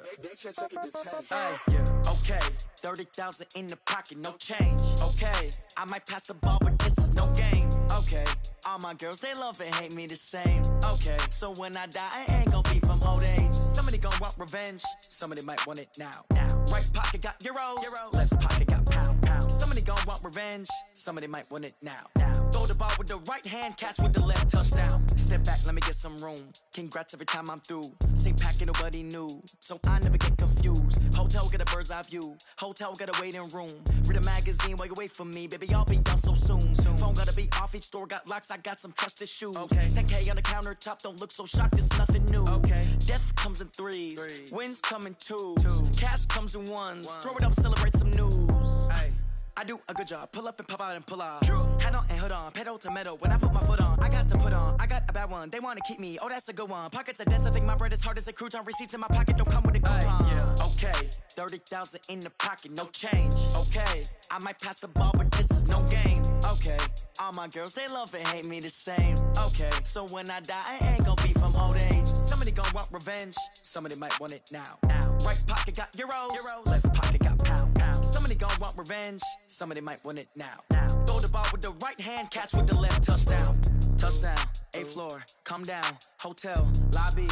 L: Hey, yeah. Okay. 30,000 in the pocket, no change. Okay. I might pass the ball, but this is no game. Okay. All my girls, they love and hate me the same. Okay. So when I die, I ain't gonna be from old age. Somebody gon' want revenge. Somebody might want it now. Right pocket got euros. Left pocket got pound. Somebody gon' want revenge. Somebody might want it now. Throw the ball with the right hand, catch with the left, touchdown. Step back, let me get some room. Congrats every time I'm through. Same packet, nobody knew, so I never get confused. Hotel got a bird's eye view. Hotel got a waiting room. Read a magazine while you wait for me, baby. I'll be done so soon. Phone gotta be off, each store got locks. I got some trusted shoes. Okay. 10K on the countertop, don't look so shocked. It's nothing new. Okay. Death comes in threes. Wins come in twos. Cash comes in ones. Throw it up, celebrate some news. Hey. I do a good job, pull up and pop out and pull out. Head on and hood on, pedal to metal. When I put my foot on, I got to put on. I got a bad one, they wanna keep me. Oh, that's a good one. Pockets are dense, I think my bread is hard as a crouton. Receipts in my pocket don't come with a coupon. Yeah. Okay, 30,000 in the pocket, no change. Okay, I might pass the ball, but this is no game. Okay, all my girls, they love and hate me the same. Okay, so when I die, I ain't gonna be from old age. Somebody gon' want revenge, somebody might want it now. Right pocket got euros. Left pocket got pound. Somebody gon' want revenge, somebody might want it now. Throw the ball with the right hand, catch with the left, touchdown. Touchdown, 8th floor, come down, hotel, lobby.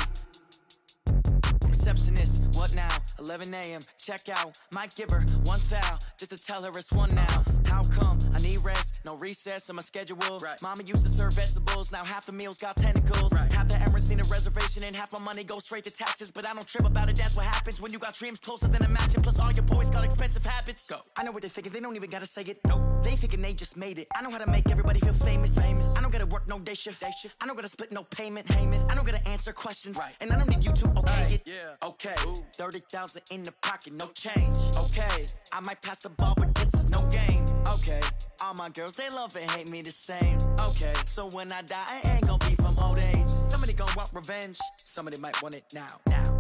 L: Receptionist, what now? 11 a.m., check out. Might give her one foul, just to tell her it's one now. How come? I need rest, no recess in my schedule. Mama used to serve vegetables, now half the meals got tentacles. Half the Emirates need a reservation and half my money goes straight to taxes. But I don't trip about it, that's what happens when you got dreams closer than a match. And plus all your boys got expensive habits. Go. I know what they're thinking, they don't even gotta say it. Nope. They thinking they just made it. I know how to make everybody feel famous. I don't gotta work no day shift. I don't gotta split no payment. I don't gotta answer questions. And I don't need you to okay it. Okay, 30,000 in the pocket, no change. Okay, I might pass the ball, but this is no game. Okay, all my girls, they love and hate me the same. Okay, so when I die, I ain't gonna be from old age. Somebody gon' want revenge, somebody might want it now.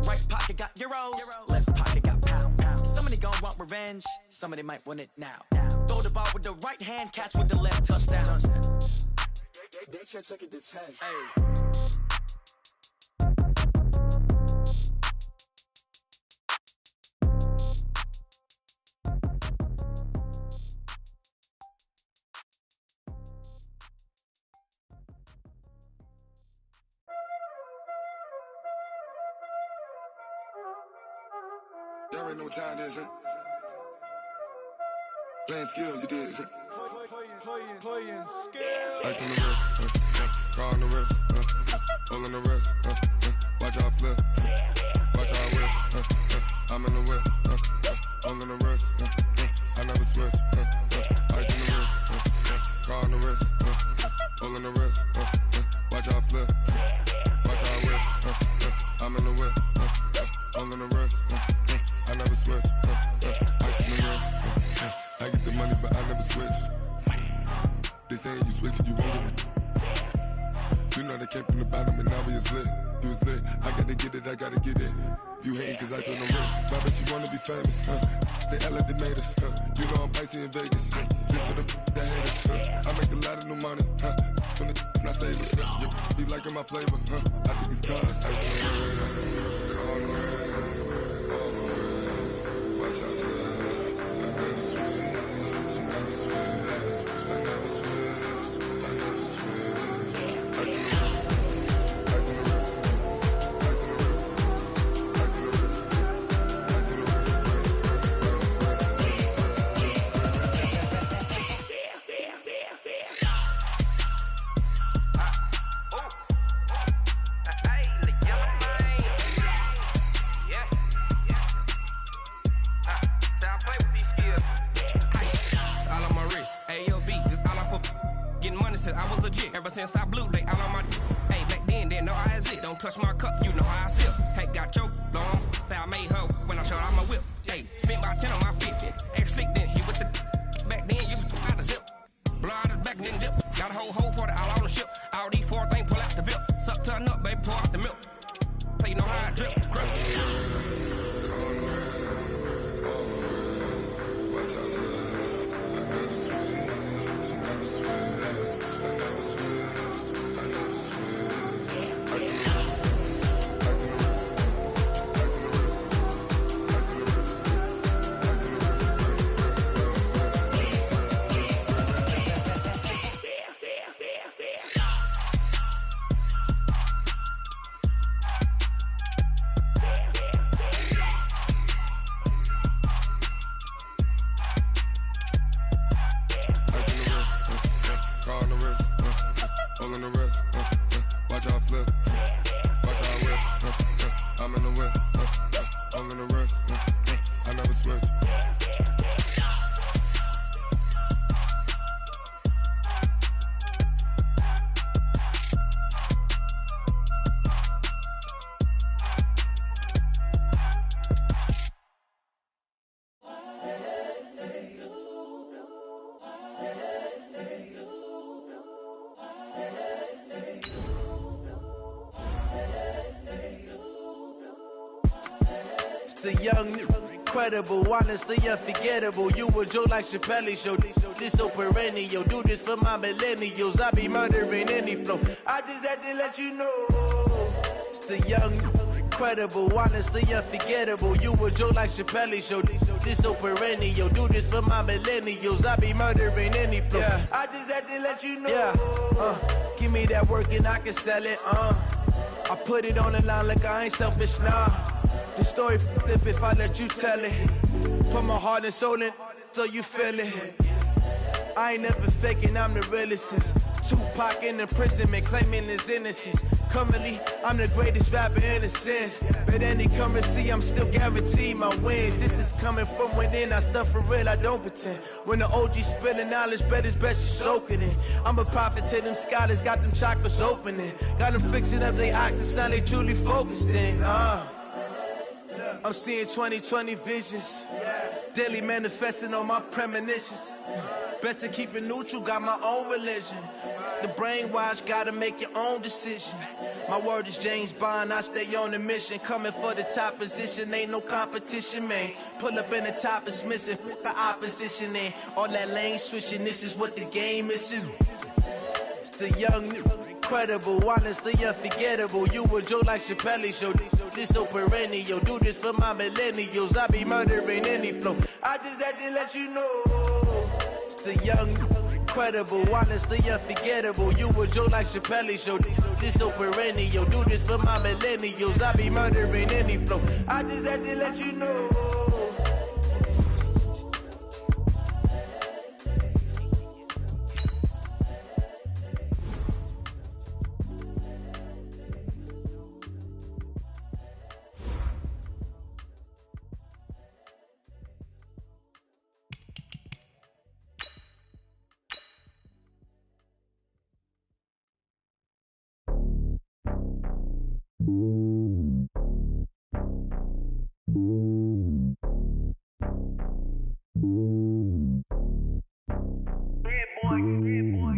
L: Right pocket got euros, left pocket got pound. Somebody gon' want revenge, somebody might want it now. Throw the ball with the right hand, catch with the left, touchdown.
H: They can't take it to 10.
L: Hey.
A: Y'all already know what time it is, huh? Playing skills, you did, huh?
J: Playing skills.
A: Ice on the wrist, car on the wrist, hole on the wrist, watch out flip, watch out whip, I'm in the whip, hole on the wrist, I never switch, ice on the wrist, car on the wrist, hole on the wrist, watch out flip, watch out whip, I'm in the whip, hole on the wrist, I never switch, ice on the wrist, I get the money but I never switch. They saying you switch it, you won't get it. You know they came from the bottom and now we is lit. You was lit, I gotta get it, I gotta get it. You hating cause ice on the wrist. I bet you wanna be famous, They act like they made us, You know I'm icy in Vegas, This for the that hate us, I make a lot of new money, When it's not savers, You be liking my flavor, I think it's cause. Ice on the wrist, car on the wrist, all on the wrist. Watch out for this, I never switch, I never switch. I never switch, I never switch. Ice in the wrist, ice in the wrist, ice in the wrist, ice in the wrist, ice in the wrist,
C: since I blew, they all on my hey, back then, didn't know I had it. Don't touch my cup, you know how I sip. Hey, got your long, say I made her when I showed out my whip. Hey, spent about 10 on my fit. Ex-slick, then he with the back then, used to out the zip. Blow out his back, then dip. Got a whole party all on the ship. All these 4 things, pull out the VIP. Suck, turn up, baby, pour out the milk. So you know how I drip.
D: The young, incredible, honestly unforgettable. You a joke like Chappelle show. This so perennial. Do this for my millennials. I be murdering any flow. I just had to let you know. It's the young, incredible, honestly unforgettable. You a joke like Chappelle show. This so perennial. Do this for my millennials. I be murdering any flow. Yeah. I just had to let you know. Yeah. Give me that work and I can sell it. I put it on the line like I ain't selfish, nah. The story flip if I let you tell it. Put my heart and soul in so you feel it. I ain't never faking, I'm the realest since Tupac in imprisonment, claiming his innocence. Currently, I'm the greatest rapper in a sense. But any currency, I'm still guaranteed my wins. This is coming from within, I stuff for real, I don't pretend. When the OG spilling knowledge, bet it's best you soak it in. I'm a prophet to them scholars, got them chakras opening. Got them fixing up their octaves, now they truly focused in. I'm seeing 2020 visions, daily manifesting on my premonitions. Best to keep it neutral, got my own religion. The brainwash, gotta make your own decision. My word is James Bond, I stay on the mission. Coming for the top position, ain't no competition, man. Pull up in the top is missing, the opposition in. All that lane switching, this is what the game is. It's the young, incredible, honestly unforgettable. You a joke like Chappelle show. This so perennial. Do this for my millennials. I be murdering any flow. I just had to let you know. It's the young, incredible, honestly unforgettable. You a joke like Chappelle show. This so perennial. Do this for my millennials. I be murdering any flow. I just had to let you know.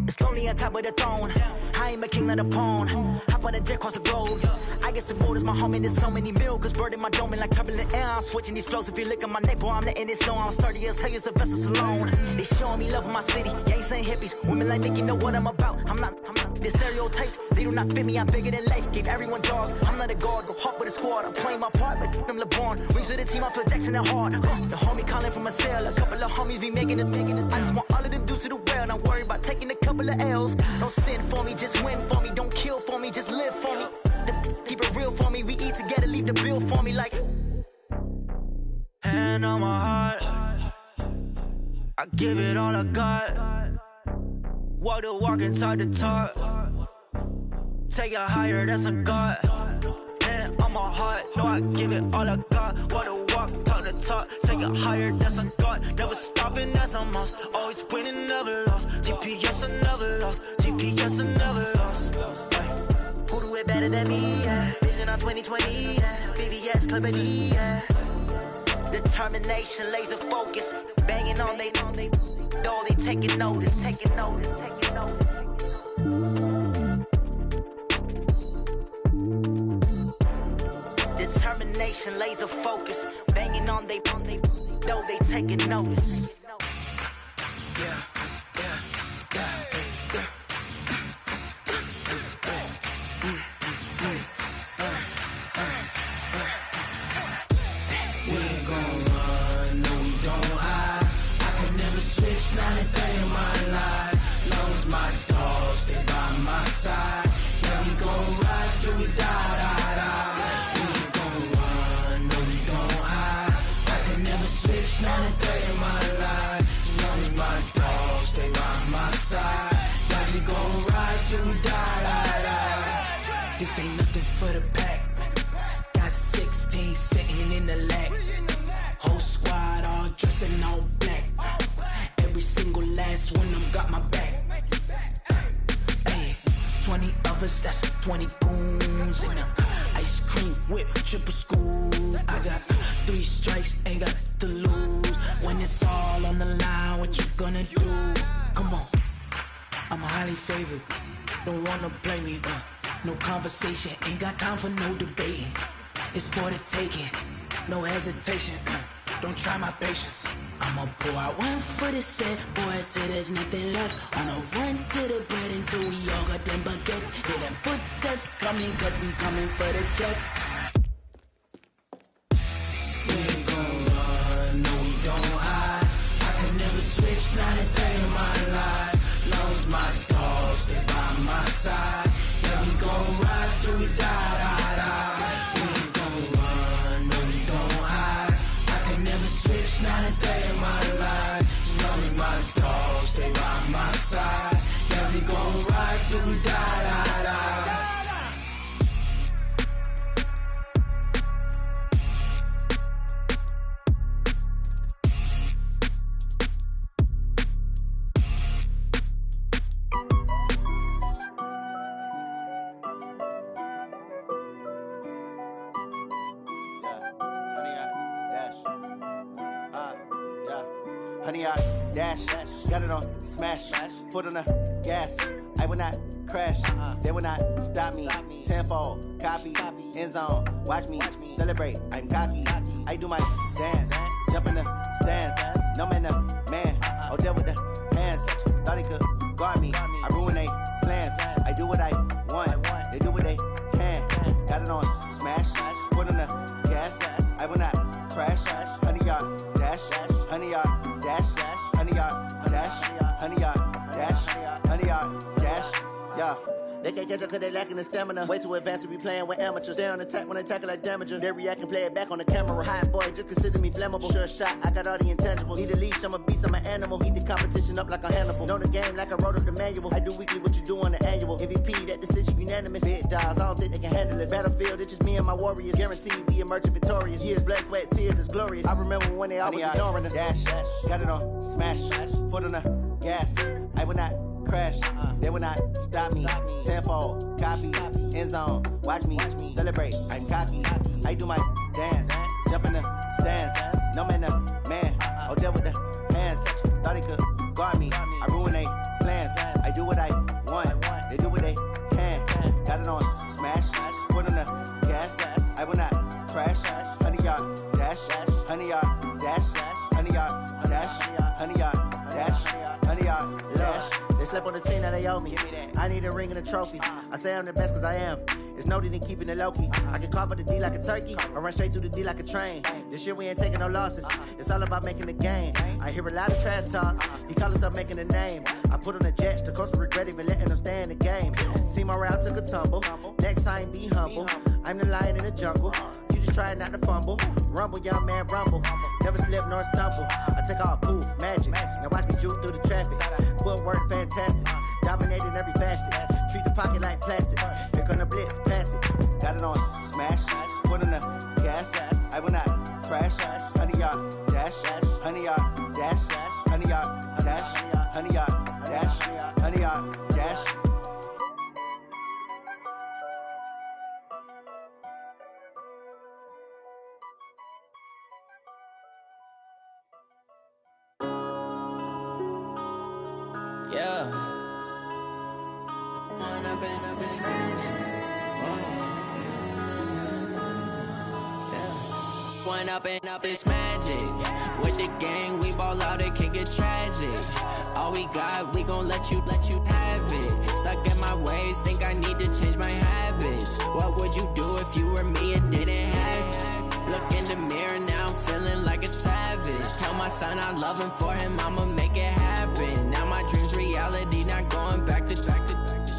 L: It's lonely on top of the throne. I ain't a king of the pawn. Hop on a jet across the globe. I guess the road is my home and there's so many milkers burning my dome like turbulent air. I'm switching these flows. If you look at my neck, boy, I'm letting it slow. I'm sturdy as hell as a vessel alone. They showing me love in my city. Gang saying hippies. Women like Nicky know what I'm about. I'm not the stereotypes. They do not fit me. I'm bigger than life. Gave everyone jaws. I'm not a guard. Go hard with a squad. I'm playing my part, but them LeBron. Wings of the team. I feel Jackson and hard. The homie calling from a cell. A couple of homies be making it. I just want all of them dudes to the well. Not worried about taking a couple of L's. Don't sin for me, just win for me. Don't kill for me, just live for me. Keep it real for me. We eat together, leave the bill for me like. Hand on my heart, I give it all I got. Walk the walk inside the talk. Take it higher, that's a God. Hand on my heart, no, I give it all I got. Walk the walk talk the talk, take it higher, that's a god. Never stopping, that's a must. Always winning, never lost. GPS, I never lost. GPS, I never lost. Who do it better than me? Yeah. Vision on 2020. Yeah. VVS, Clippity. Yeah. Determination, laser focus, banging on they door, they taking notice. Determination, laser focus, banging on they door, they taking notice. Yeah.
M: Not a day in my life. Lost my dogs, they by my side. Yeah, we gon' ride till we die. We ain't gon' run, no, we gon' hide. I can never switch, not a day in my life. As long as my dogs, they by my side. Yeah, we gon' ride till we die. This ain't nothing for the pack. Got 16 sitting in the lag. Whole squad all dressing all black. Every single last one of them got my back. Ay, 20 of us, that's 20 goons in them. Ice cream whip, triple scoop. I got 3 strikes, ain't got to lose. When it's all on the line, what you gonna do? Come on, I'm highly favored. Don't wanna play me, no conversation, ain't got time for no debating. It's for the taking, no hesitation. Don't try my patience. I'ma pour out one for the set, boy, till there's nothing left. On a run to the bread until we all got them baguettes. Hear them footsteps coming, cause we coming for the jet. We ain't gon' run, no, we don't hide. I could never switch, not a day in my life. Lost my dogs, they by my side. Yeah, we gon' ride till we die. We ain't gon' run, no, we don't hide. I could never switch, not a day in my life. As long as my dogs, they by my side. Yeah, we gon' ride till we die.
D: Honey, I dash, got it on smash, foot on the gas. I will not crash, they will not stop me. Tenfold, copy, end zone, watch me celebrate. I'm cocky, I do my dance, jump in the stands. No man, man, oh, there with the hands. Thought he could guard me, I ruin they plans. I do what I want, they do what they can. Got it on smash, foot on the gas. I will not crash, honey, y'all dash, honey, y'all dash, honey, y'all dash, honey, y'all dash, honey, y'all dash, yeah. They can't catch up cause they lacking the stamina. Way too advanced to be playing with amateurs. Stay on attack when I tackle like damager. They react and play it back on the camera. Hot boy, just consider me flammable. Sure shot, I got all the intangibles. Need a leash, I'm a beast, I'm an animal. Eat the competition up like a Hannibal. Know the game like I wrote up the manual. I do weekly what you do on the annual. MVP, that decision unanimous. Big dogs, I don't think they can handle it. Battlefield, it's just me and my warriors. Guaranteed we emerging victorious. Years, blood, sweat, tears, it's glorious. I remember when they always ignoring us. Dash, got it on smash, foot on the gas. I will not crash, they will not stop me. Tenfold, copy, end zone, watch me celebrate. I'm cocky, I do my dance, jump in the stands. No man, man, oh, there with the hands. Thought he could guard me, I ruin they plans. I do what I want, they do what they can. Got it on smash, foot on the gas. I will not crash, honey, y'all dash, honey, y'all dash, honey, y'all dash, honey, y'all dash, honey, y'all dash. They slept on the team that they owe me. I need a ring and a trophy. I say I'm the best cause I am. It's no need in keeping it low key. I can carve up the D like a turkey or run straight through the D like a train. This year we ain't taking no losses. It's all about making the game. I hear a lot of trash talk. He call himself making a name. I put on the jets. The coach will regret even letting them stay in the game. Team morale took a tumble. Next time be humble. I'm the lion in the jungle. You just try not to fumble. Rumble, young man, rumble. Never slip nor stumble. I take off poof, magic. Now watch me juke through the traffic. Footwork fantastic. Dominating every facet. Treat the pocket like plastic. Here come the blitz, pass it. Got it on smash. Foot on the gas. I will not crash. yacht, dash, honey yacht, dash, honey yacht, dash, honey yacht, dash, honey yacht, dash.
L: Yeah. When I've been up this When up this magic. With the gang, we ball out, it can get tragic. All we got, we gon' let you have it. Stuck in my ways, think I need to change my habits. What would you do if you were me and didn't have it? Look in the mirror, now I'm feeling like a savage. Tell my son I love him, for him I'ma make it happen. Now my dream's reality, not going back to.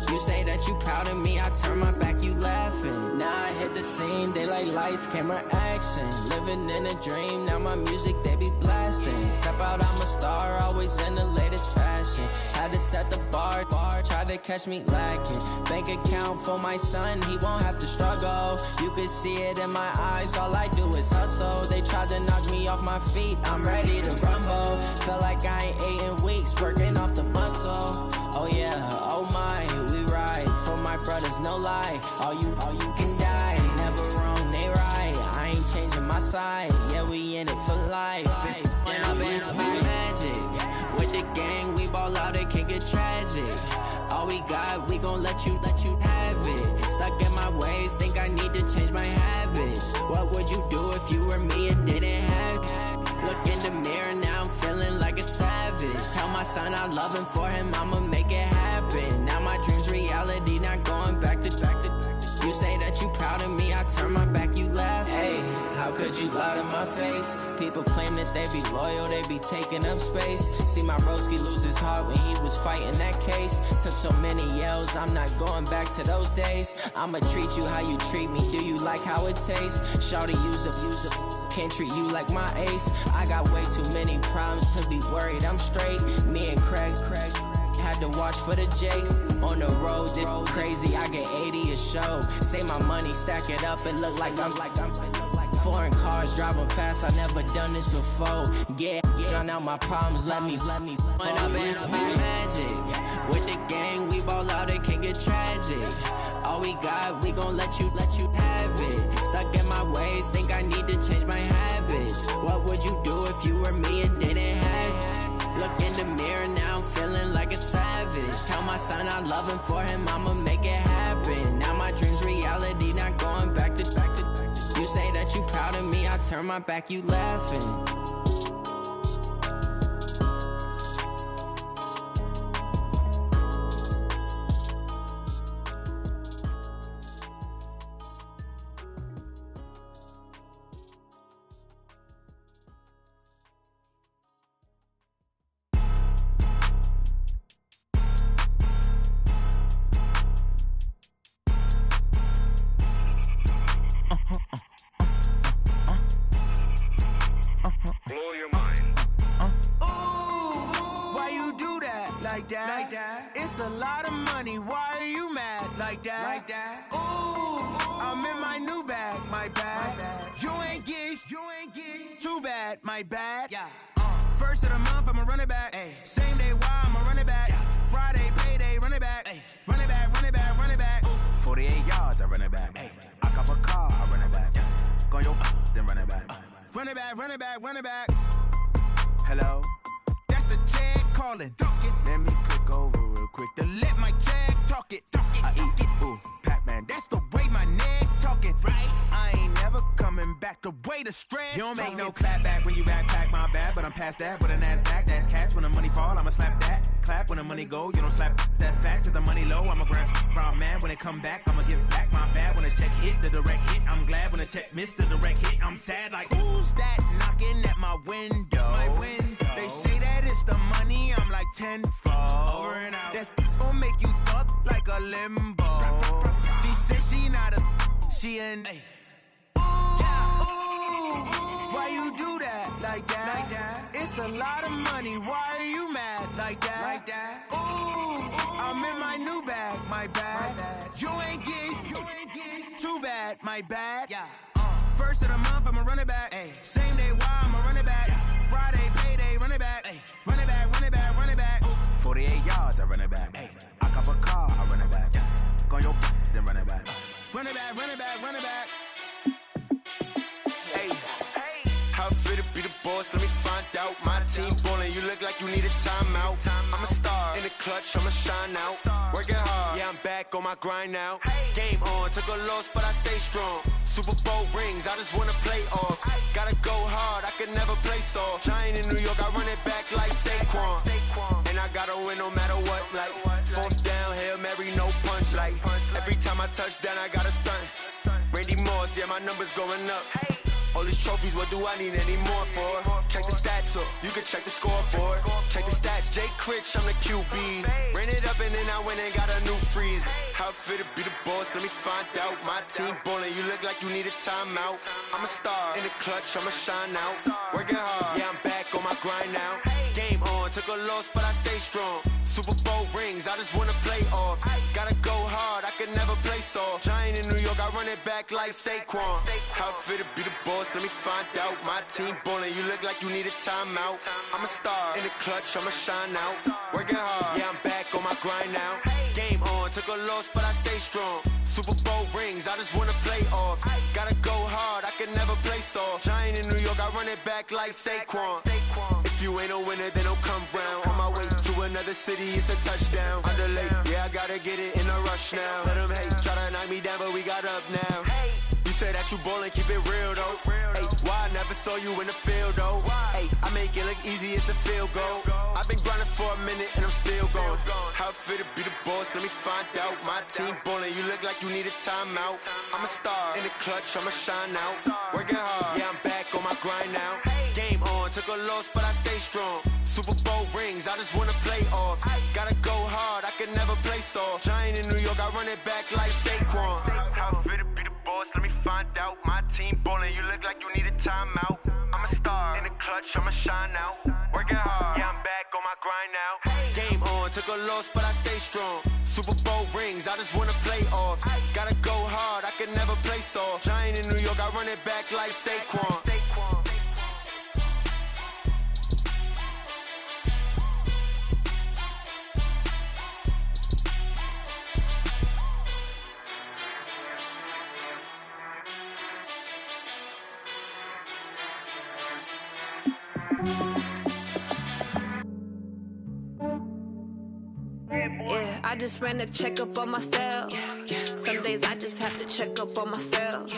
L: You say that you proud of me, I turn my back, you laughing. Now I hit the scene, they like lights, camera, action. Living in a dream, now my music, they be blasting. Step out, I'm a star, always in the latest fashion. Had to set the bar, tried to catch me lacking. Bank account for my son, he won't have to struggle. You could see it in my eyes, all I do is hustle. They tried to knock me off my feet, I'm ready to rumble. Feel like I ain't ate in weeks, working off the muscle. Oh yeah, oh my, we ride for my brothers, no lie. All you can die, never wrong, they right. I ain't changing my side, yeah, we in it for life. When I've been up this magic. With the gang, we ball out, it can get tragic. All we got, we gon' let you have it. Stuck in my ways, think I need to change my habits. What would you do if you were me and didn't have it? Look in the mirror, now I'm feeling like a savage. Tell my son I love him, for him I'ma make it happen. Now my dream's reality, not going back to. You say that you proud of me, I turn my back, you laugh. Hey, how could you lie to my face? People claim that they be loyal, they be taking up space. See my broski lose his heart when he was fighting that case. Took so many yells, I'm not going back to those days. I'ma treat you how you treat me, do you like how it tastes? Shawty, use up, can't treat you like my ace. I got way too many problems to be worried, I'm straight. Me and Craig had to watch for the Jakes. On the road, this crazy, I get 80 a show. Say my money, stack it up, it look like I'm foreign cars, driving fast, I never done this before. Yeah, drown out my problems, let me. When I've been up this magic. With the gang, we ball out, it can get tragic. All we got, we gon' let you have it. Stuck in my ways, think I need to change my habits. What would you do if you were me and didn't have it? Look in the mirror, now I'm feeling like a savage. Tell my son I love him, for him I'ma make it happen. Now my dream's reality, not going back to. You say that you proud of me, I turn my back, you laughing.
D: It's a lot of money, why are you mad like that? Ooh, I'm in my new bag, my bad. You ain't get too bad, my bad. Yeah. First of the month, I'ma run it back. Ay. Same day, why I'ma run it back. Yeah. Friday, payday, run it back. Ay. Run it back, run it back, run it back. Ooh. 48 yards, I run it back. Ay. I cop a car, I run it back. Yeah. Go yo, then run it back. Run it back, run it back, run it back. Hello? That's the Jag calling. Let me click over real quick to let my Jag talk it. I eat it, ooh, Pac-Man. That's the way my neck talking. Right? I ain't never coming back the way the stress. You don't make no clap back when you backpack, my bad. But I'm past that with a NASDAQ. That's cash. When the money fall, I'ma slap that. Clap when the money go, you don't slap. That's facts. If the money low, I'ma grab brown man. When it come back, I'ma give it back. My bad when the check hit, the direct hit. I'm glad when the check missed the direct hit. I'm sad like, who's that knocking at my window? My window. They say that it's the money, I'm like tenfold. Over and out. That's gon' make you up like a limbo. She said she not a, she an. Ooh, why you do that like that? It's a lot of money, why are you mad like that? Ooh, I'm in my new bag, my bad. You ain't get too bad, my bad. Yeah.
N: First of the month, I'ma run it back. Same day, why I'ma run it back. Friday, payday, run it back. Run it back, run it back, run it back.
O: 48 yards, I run it back. I cop a car, I run it back. Go on your then run it back.
N: Run it back, run it back, run it back.
K: Hey, how fit to be the boss? Let me find out. My team ballin', you look like you need a timeout. I'm a star in the clutch, I'ma shine out. Working hard, yeah, I'm back on my grind now. Game on, took a loss, but I stay strong. Super Bowl rings, I just wanna play off. Gotta go hard, I could never play soft. Giant in New York, I run it back like Saquon. And I gotta win no matter what, like fourth down, Hail Mary, no punch. Like every time I touch down, I gotta stunt. Randy Moss, yeah, my numbers going up. All these trophies, what do I need any more for? Check the stats up, you can check the scoreboard. Check the stats, Jay Critch, I'm the QB. Ran it up and then I went and got a new freeze. How fit to be the boss, let me find out. My team ballin', you look like you need a timeout. I'm a star in the clutch, I'ma shine out. Working hard, yeah, I'm back on my grind now. Game on, took a loss, but I stay strong. Super Bowl rings, I just wanna play off. Gotta go hard, I could never play soft. Giant in New York, I run it back like Saquon. How fit to be the boss, let me find out. My team ballin', you look like you need a timeout. I'm a star in the clutch, I'ma shine out. Working hard, yeah, I'm back on my grind now. Game on, took a loss, but I stay strong. Super Bowl rings, I just wanna play off. Gotta go hard, I could never play soft. Giant in New York, I run it back like Saquon. If you ain't a winner, then don't come round. On my way to another city, it's a touchdown. Underlay, yeah, I gotta get it in a rush now. Let them hate, try to knock me down, but we got up now. You said that you ballin', keep it real though. Hey, why I never saw you in the field though? Hey, I make it look easy, it's a field goal. I've been grinding for a minute and I'm still going. How fit to be the boss, let me find out. My team ballin', you look like you need a timeout. I'm a star in the clutch, I'ma shine out. Working hard, yeah, I'm back on my grind now. Game on, took a loss, but I stay strong. Super Bowl rings, I just wanna play off. Gotta go hard, I could never play soft. Giant in New York, I run it back like Saquon. How fit to be the boss, let me find out. My team ballin', you look like you need a timeout. I'm a star in the clutch, I'ma shine out. Working hard, yeah, I'm back on my grind now. Game on, took a loss, but I stay strong. Super Bowl rings, I just wanna play off. Gotta go hard, I could never play soft. Giant in New York, I run it back like Saquon.
P: Yeah, I just ran a checkup on myself. Some days I just have to check up on myself.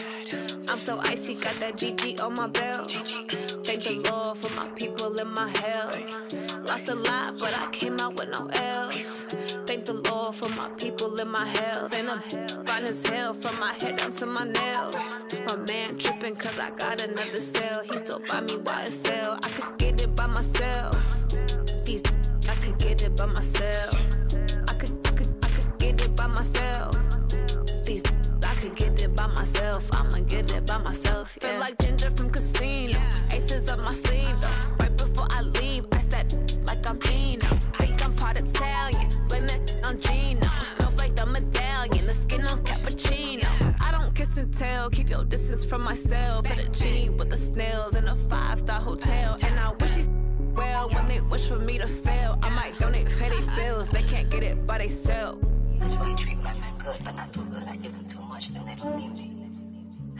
P: I'm so icy, got that GG on my belt. Thank the Lord for my people in my health. Lost a lot, but I came out with no L's. Thank the Lord for my people in my health. And I'm fine as hell from my head down to my nails. My man tripping cause I got another cell. He still buy me YSL. I could get it by myself. These I could get it by myself. I could get it by myself. These I could get it by myself. I'ma get it by myself. Yeah. Feel like Ginger from Casino. Aces up my sleeve though. Right before I leave, I said like I'm Dino. Think I'm part Italian. Blame it on Gino. Smells like the medallion. The skin on cappuccino. I don't kiss and tell. Keep your distance from myself. For the genie with the snails in a 5-star hotel. And I wish he's well when they wish for me to fail. I might donate petty bills. They can't get it by themselves.
Q: That's why I treat my men good, but not too good. I give them too much, then they don't need me.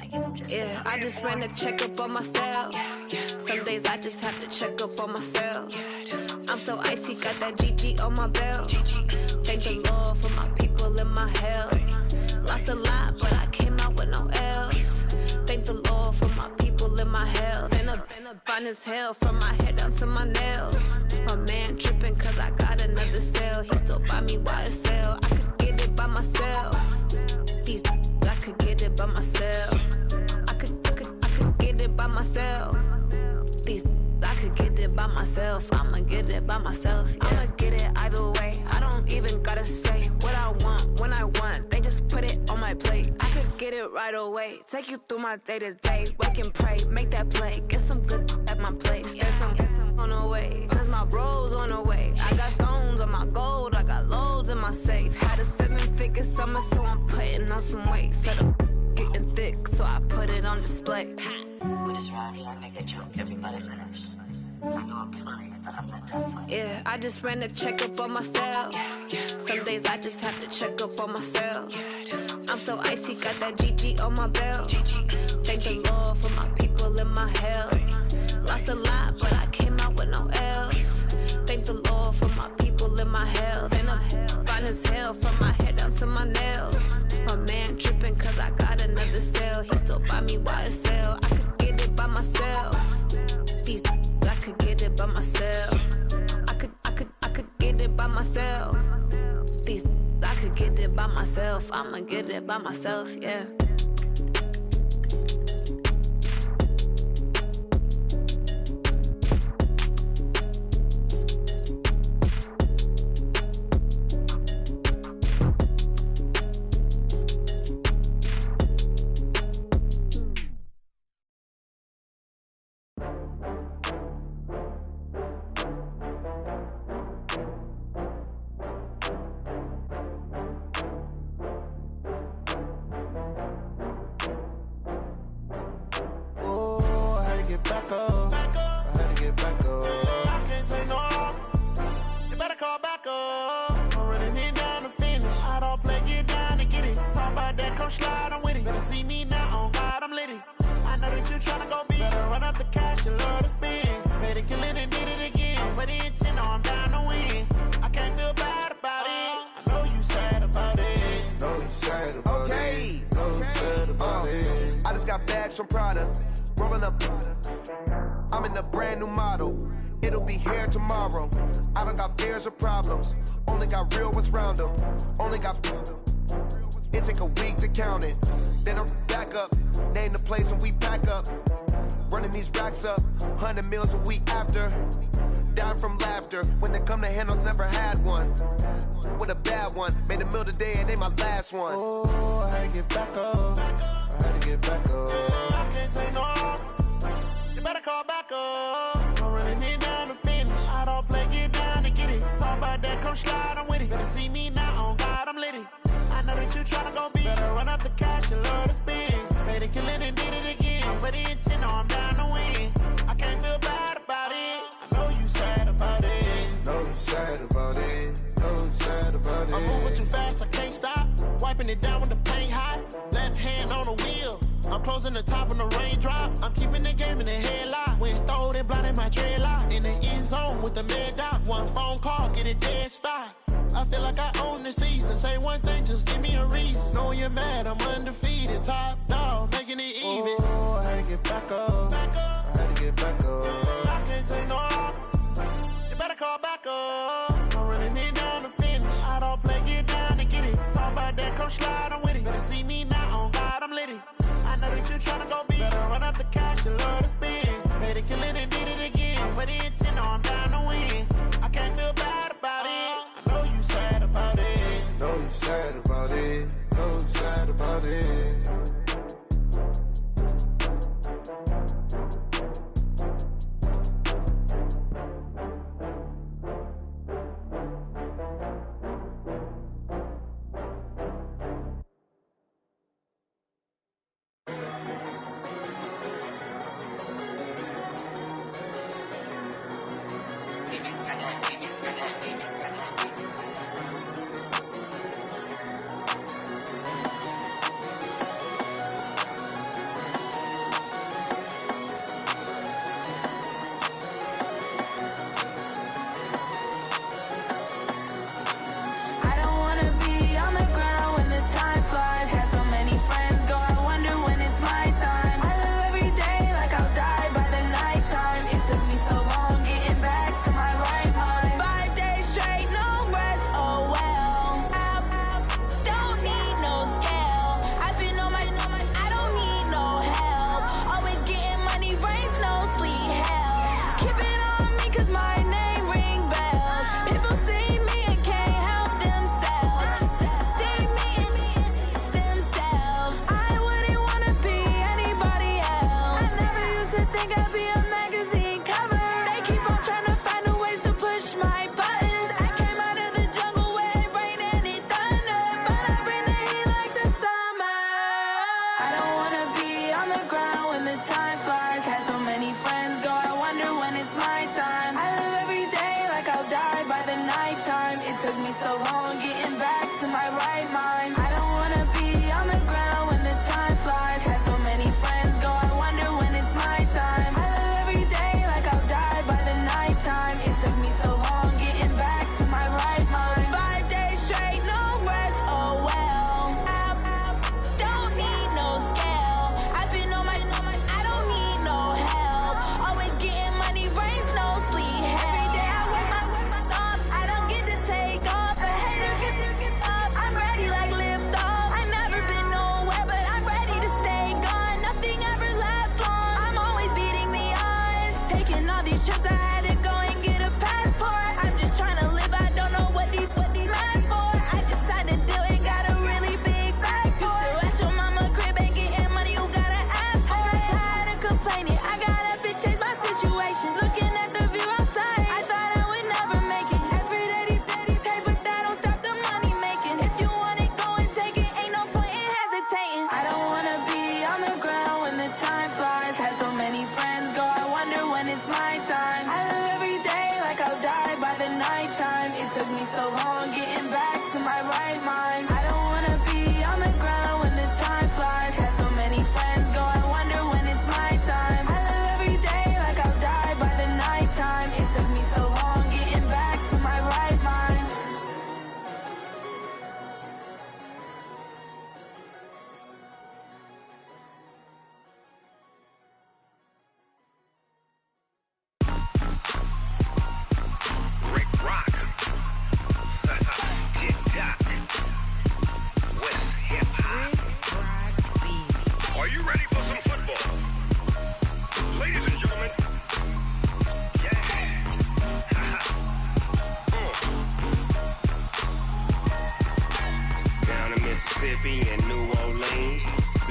Q: I give them just
P: yeah, I just ran a checkup on myself. Some days I just have to check up on myself. I'm so icy, got that GG on my belt. Thank the Lord for my people in my health. Lost a lot, but I came out with no L's. Thank the Lord for my people in my health. And I'm fine as hell from my head down to my nails. My man tripping cause I got another cell. He still buy me YSL. I could get it by myself. These I could get it by myself. I could get it by myself. These I could get it by myself. I'ma get it by myself. Yeah. I'ma get it either way. I don't even gotta say what I want when I want. They just put it on my plate. I could get it right away. Take you through my day to day. Wake and pray, make that play. Get some good at my place. There's some on the way. Cause my bro's on the way. I got stones on my gold. I got loads in my safe. Had a 7-figure summer, so I'm putting on some weight. Set up getting thick, so I put it on on display.
Q: When it's around here, I make a joke, everybody laughs. I know I'm funny, but I'm not that funny.
P: Yeah, I just ran a checkup on myself. Some days I just have to check up on myself. I'm so icy, got that GG on my belt. Thank the Lord for my people in my health. Lost a lot, but I came out with no L's. Thank the Lord for my people in my health. And I'm fine as hell from my head down to my nails. My man tripping cause I got another cell. He still buy me YSL. I could get it by myself. These I could get it by myself. I could get it by myself. These I could get it by myself. I'ma get it by myself, yeah.
R: From Prada, rolling up. I'm in a brand new model. It'll be here tomorrow. I don't got fears or problems. Only got real ones round them. Only got. It take a week to count it. Then I'm back up. Name the place and we pack up. Running these racks up. 100 meals a week after. Down from laughter. When they come to handles, never had one. With a bad one. Made a meal today and they my last one.
D: Oh, I had to get back up. I had to get back up. I can't take no loss. You better call back up. I'm running it down to finish. I don't play, get down to get it. Talk about that, come slide, I'm with it. Better see me now, on God, I'm litty. I know that you tryna go big. Better run up the cash, you love to spend. Made it, kill it, and did it again. I'm with the intent, no, I'm down to win. I can't feel bad about it. I know you sad about it.
R: Know you sad about it. Know you sad about it.
D: I'm moving too fast, I can't stop. Wiping it down with the paint hot. Left hand on the wheel. I'm closing the top when the raindrop. I'm keeping the game in the headlock. When throwed and blinded my dreadlock. In the end zone with the mad dot. One phone call, get it dead stop. I feel like I own the season. Say one thing, just give me a reason. Knowing you're mad, I'm undefeated. Top dog, making it even.
R: Oh, I had to get back up. I had to get back up.
D: I can't take no loss. You better call back up. I'm running it down to finish. I don't play, get down to get it. Talk about that, come slide, I'm with it. Better see me now, on God, I'm litty. I know that you tryna go big. Better run up the cash, you love to spend. Made it, kill it, and did it again. I'm with the intent, no, I'm down to win. I can't feel bad about it. I know you sad about it.
R: Know you sad about it. Know you sad about it.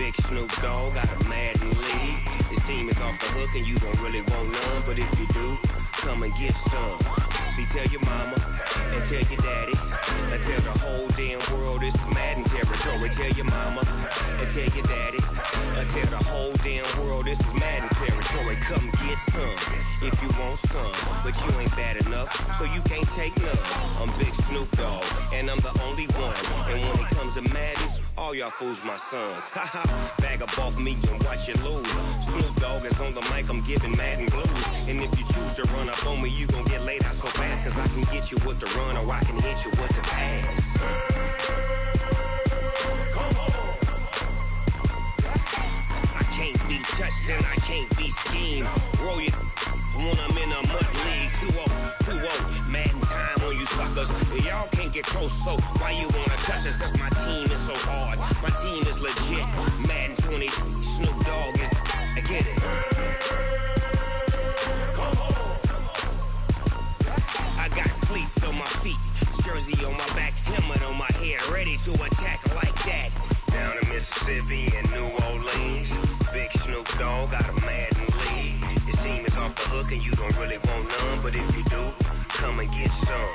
S: Big Snoop Dogg got a Madden league. This team is off the hook and you don't really want none, but if you do, come and get some. See, tell your mama and tell your daddy and tell the whole damn world this is Madden territory. Tell your mama and tell your daddy and tell the whole damn world this is Madden territory. Come get some if you want some, but you ain't bad enough, so you can't take none. I'm Big Snoop Dogg, and I'm the only one. And when it comes to Madden, all y'all fools my sons. Haha, bag up off me and watch you lose. Snoop Dogg is on the mic, I'm giving Madden blues. And if you choose to run up on me, you gon' get laid out so fast, cause I can get you with the run or I can hit you with the pass. I can't be touched and I can't be schemed. Roll you when I'm in a mud league. 2-0, Madden time on you suckers. Y'all can't get close, so why you wanna touch us? Cause my team is so hard, my team is legit. Madden 20, Snoop Dogg is, I get it. I got cleats on my feet, jersey on my back, helmet on my head, ready to attack like that. Down in Mississippi and New Orleans, Big Snoop Dogg got a Madden league. His team is off the hook and you don't really want none, but if you do, come and get some.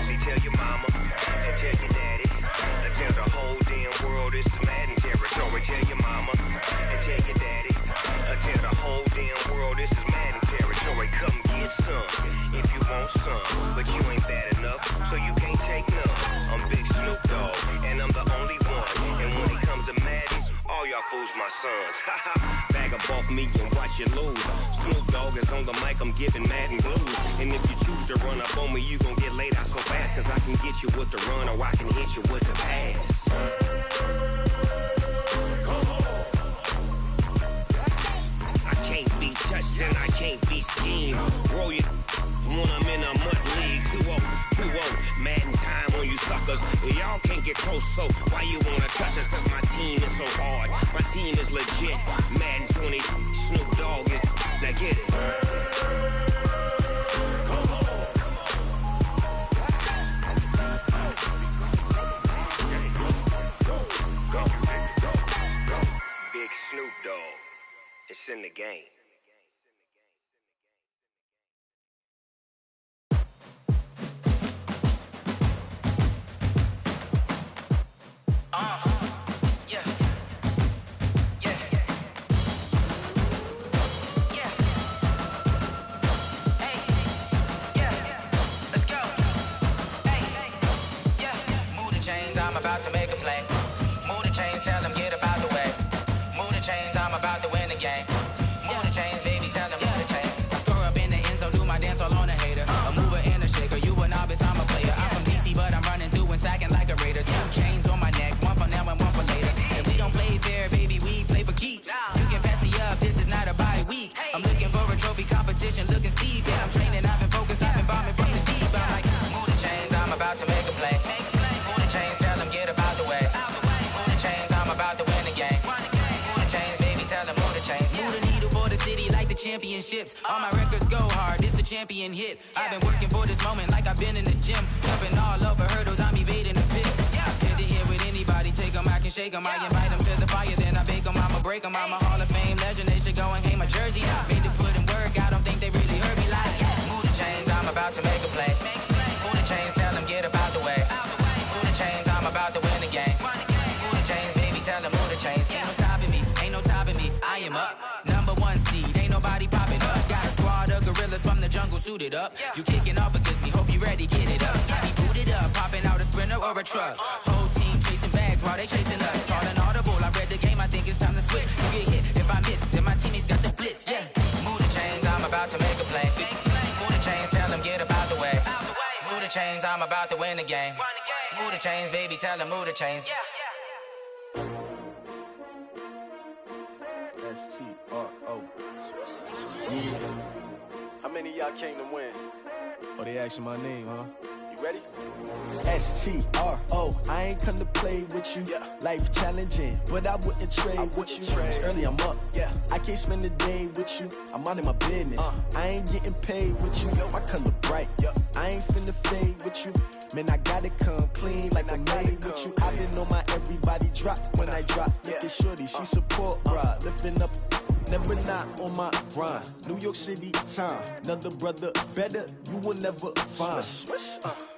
S: See, tell your mama and tell your daddy and tell the whole damn world this is Madden territory. Tell your mama and tell your daddy and tell the whole damn world this is Madden territory. Come get some if you want some, but you ain't bad enough, so you can't take none. I'm Big Snoop Dogg, and I'm the only one. And when it comes to Madden, all y'all fools my sons. Bag up off me and watch you lose. Snoop Dogg is on the mic, I'm giving Madden blues. And if you choose to run up on me, you gon' get laid out so fast, cause I can get you with the run or I can hit you with the pass. I can't be touched and I can't be schemed. Roll you when I'm in a mud league. 2-0, Madden time on you suckers. Y'all can't get close, so why you wanna touch us? Cause my team is so hard, my team is legit. Madden 20, Snoop Dogg is, now get it. Big Snoop Dogg, it's in the game.
T: I'm about to make a play. Move the chains, tell them get up out the way. Move the chains, I'm about to win the game. Move the chains, baby, tell them move the chains. I score up in the end zone, do my dance all on a hater. A mover and a shaker, you a novice, I'm a player. I'm from DC, but I'm running through and sacking like a raider. 2 chains on my neck, one for now and one for later. If we don't play fair, baby, we play for keeps. You can pass me up, this is not a bye week. I'm looking for a trophy competition, looking steep. And I'm training, I've been focused, I've been bombing from the deep. I'm like, move the chains, I'm about to make a play. Move the chains, tell them get up out the way. Move the chains, I'm about to win the game. Move the chains, baby, tell them move the chains. Move the needle for the city like the championships. All my records go hard, this a champion hit. I've been working for this moment like I've been in the gym. Jumping all over hurdles, I'm evading the pit. Hit to hit with anybody, take them, I can shake them. I invite them to the fire, then I bake them, I'ma break them. I'm a Hall of Fame legend, they should go and hang my jersey. Made to put in work, I don't think they really heard me like, move the chains, I'm about to make a play. Move the chains, tell them get up out the way. Move the chains, I'm about to win the game. Move the chains, baby, tell them move the chains. Ain't no stopping me, ain't no topping me, I am up. Number 1 seed, ain't nobody popping up. Got a squad of gorillas from the jungle suited up. You kicking off against me, hope you ready, get it up. I be booted up, popping out a Sprinter or a truck. Whole team chasing bags while they chasing us. Call an audible, I read the game, I think it's time to switch. You get hit, if I miss, then my teammates got the blitz, yeah. Move the chains, I'm about to make a play. Move the chains, tell them get up out the way. Move the chains, I'm about to win the game. Move the chains, baby, tell them move the chains.
R: S-T-R-O. Yeah.
U: How many of y'all came to win?
R: Oh, they asking my name, huh?
D: You ready?
U: STRO, I ain't come to play with you. Life challenging, but I wouldn't trade with you. It's early, I'm up. I can't spend a day with you. I'm out of my business. I ain't getting paid with you. My color bright. I ain't finna fade with you. Man, I gotta come clean like I made with you. I been on my everybody drop when I drop. Look at shorty, she support ride. Lifting up, never not on my grind. New York City time, another brother better, you will never find.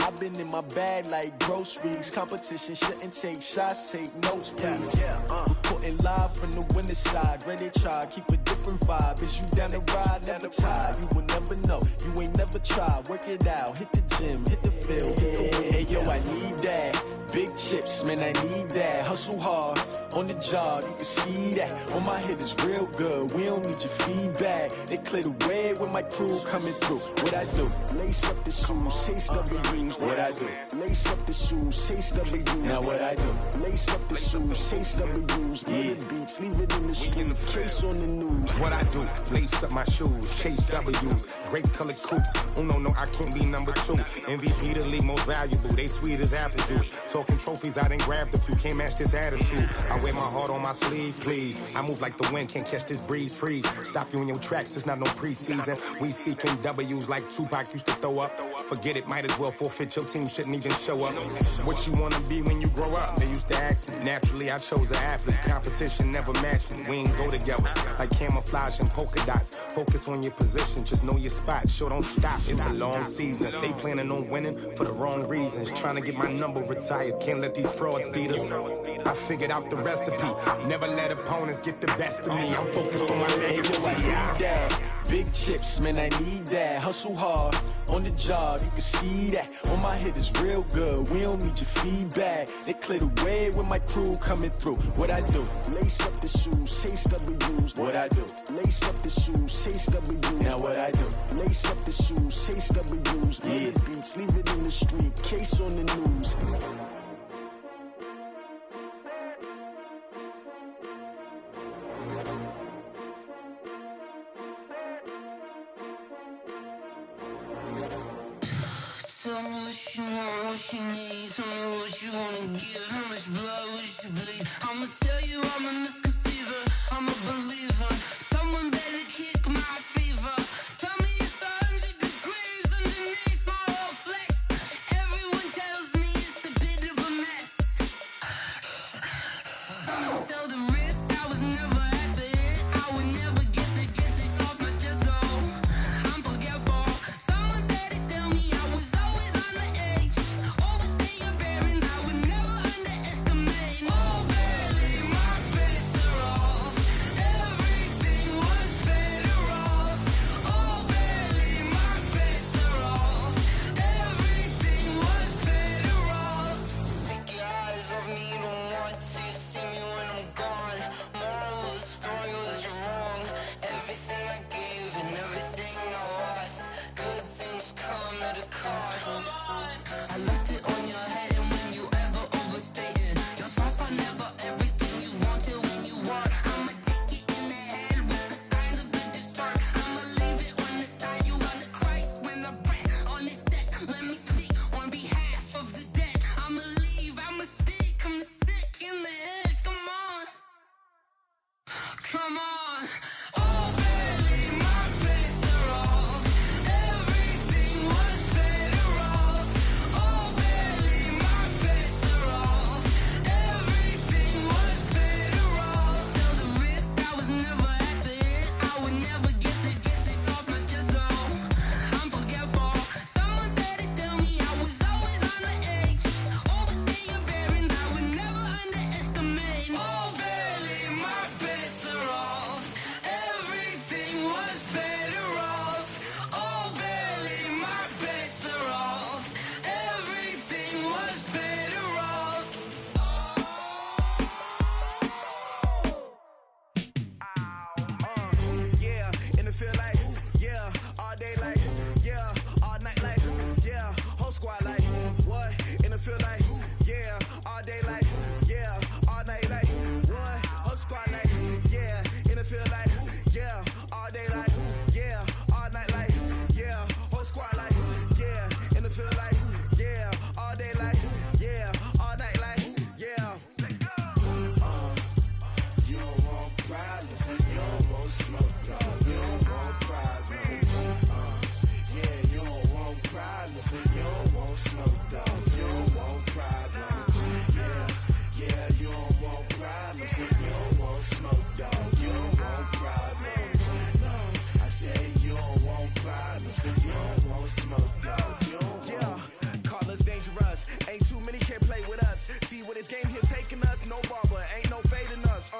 U: I've been in my bag like groceries. Competition shouldn't take shots, take notes, please. Reporting live from the winter side. Ready to try, keep a different vibe. Is you down the ride, never tired. You will never know, you ain't never tried. Work it out, hit the gym, hit the field, hit the wind. Hey yo, I need that. Big chips, man, I need that. Hustle hard, on the job, you can see that. On my head is real good, we don't need your feedback. They clear the way with my crew coming through. What I do? Lace up the shoes, chase W's. What I do? Lace up the shoes, chase W's. Now what I do? Lace up the shoes, chase W's. Yeah, beats, leave it in the street, case on the news.
V: What I do? Lace up my shoes, chase W's. Grape colored coops. Oh no, I can't be number 2. MVP the league most valuable. They sweet as apple juice. Talking trophies, I done grabbed a few. Can't match this attitude. I wear my heart on my sleeve, please. I move like the wind, can't catch this breeze. Freeze. Stop you in your tracks. There's not no preseason. We seeking W's like Tupac used to throw up. Forget it, might as well forfeit. Your team shouldn't even show up. What you wanna be when you grow up? They used to ask me. Naturally, I chose an athlete. Competition never matched me. We ain't go together like camouflage and polka dots. Focus on your position, just know your spot. Sure, don't stop. It's a long season. They planning on winning for the wrong reasons. Trying to get my number retired. Can't let these frauds beat us. I figured out the recipe. Never let opponents get the best of me. I'm focused on my legacy.
U: I need that. Big chips, man, I need that. Hustle hard, on the job, you can see that. On my head is real good, we don't need your feedback. They clear the way with my crew coming through. What I do? Lace up the shoes, chase W's. What I do? Lace up the shoes, chase W's. Now what I do? Lace up the shoes, chase W's. Yeah, beats, leave it in the street, case on the news.
M: Tell me what you want, what you need. Tell me what you wanna give. How much blood would you bleed? I'ma tell you I'm a misconceiver. I'm a believer. Someone better kick my fever. Tell me it's 100 degrees underneath my whole flesh. Everyone tells me it's a bit of a mess. I'ma tell the risk I was never at the end. I would never get the off my chest. Oh, I'm forgetful. Someone better tell me I was always on the edge. Overstay your bearings, I would never underestimate. Oh, barely, my bets are off. Everything was better off. Oh, barely, my bets are off. Everything was better off. Take your eyes off me, don't want to see me when I'm gone. Moral of the story was you're wrong. smoke, dog. You don't want problems. Yeah, you don't want problems. You don't want smoke, dog. You don't want problems. Yeah, you don't want problems. You don't want smoke, dog. You don't want problems. No, I say you don't want problems. You don't want smoke, dog. You don't want.
N: Yeah, call us dangerous. Ain't too many can play with us. See what this game here taking us. No barber, ain't no fading us.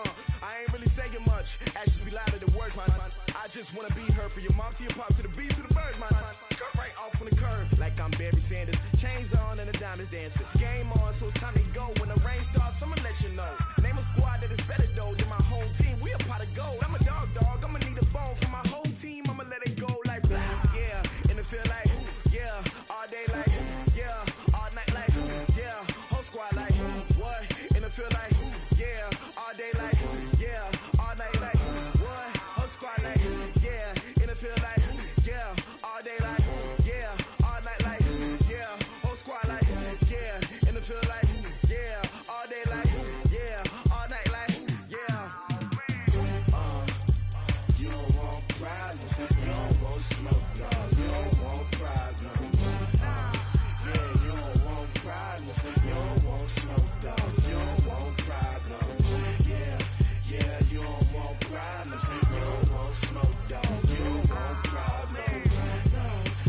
N: I ain't really saying much. Actions be louder than words, man. I just wanna be heard. For your mom to your pop to the beat to the birds, man. Cut right off on the curb like I'm Barry Sanders. Chains on and the diamonds dancing. Game on, so it's time to go. When the rain starts, I'ma let you know. Name a squad that is better though than my home team. We a pot of gold. I'm a dog. I'ma need a bone for my whole team. I'ma let it go like yeah. And it feel like yeah. All day like yeah. All night like yeah. Whole squad like what? And it feel like yeah. All day like yeah. All night like what? Whole squad like yeah. And it feel like yeah. All day like yeah. All night like yeah. Whole squad like yeah. And it feel like yeah. All day like yeah. All night like yeah.
M: You don't want problems. You don't want smoke, dog. You don't want problems. Yeah, you don't want problems. You don't want smoke, dog. You don't want problems. Yeah, you don't want problems. You don't want smoke, dog. You don't want problems. No,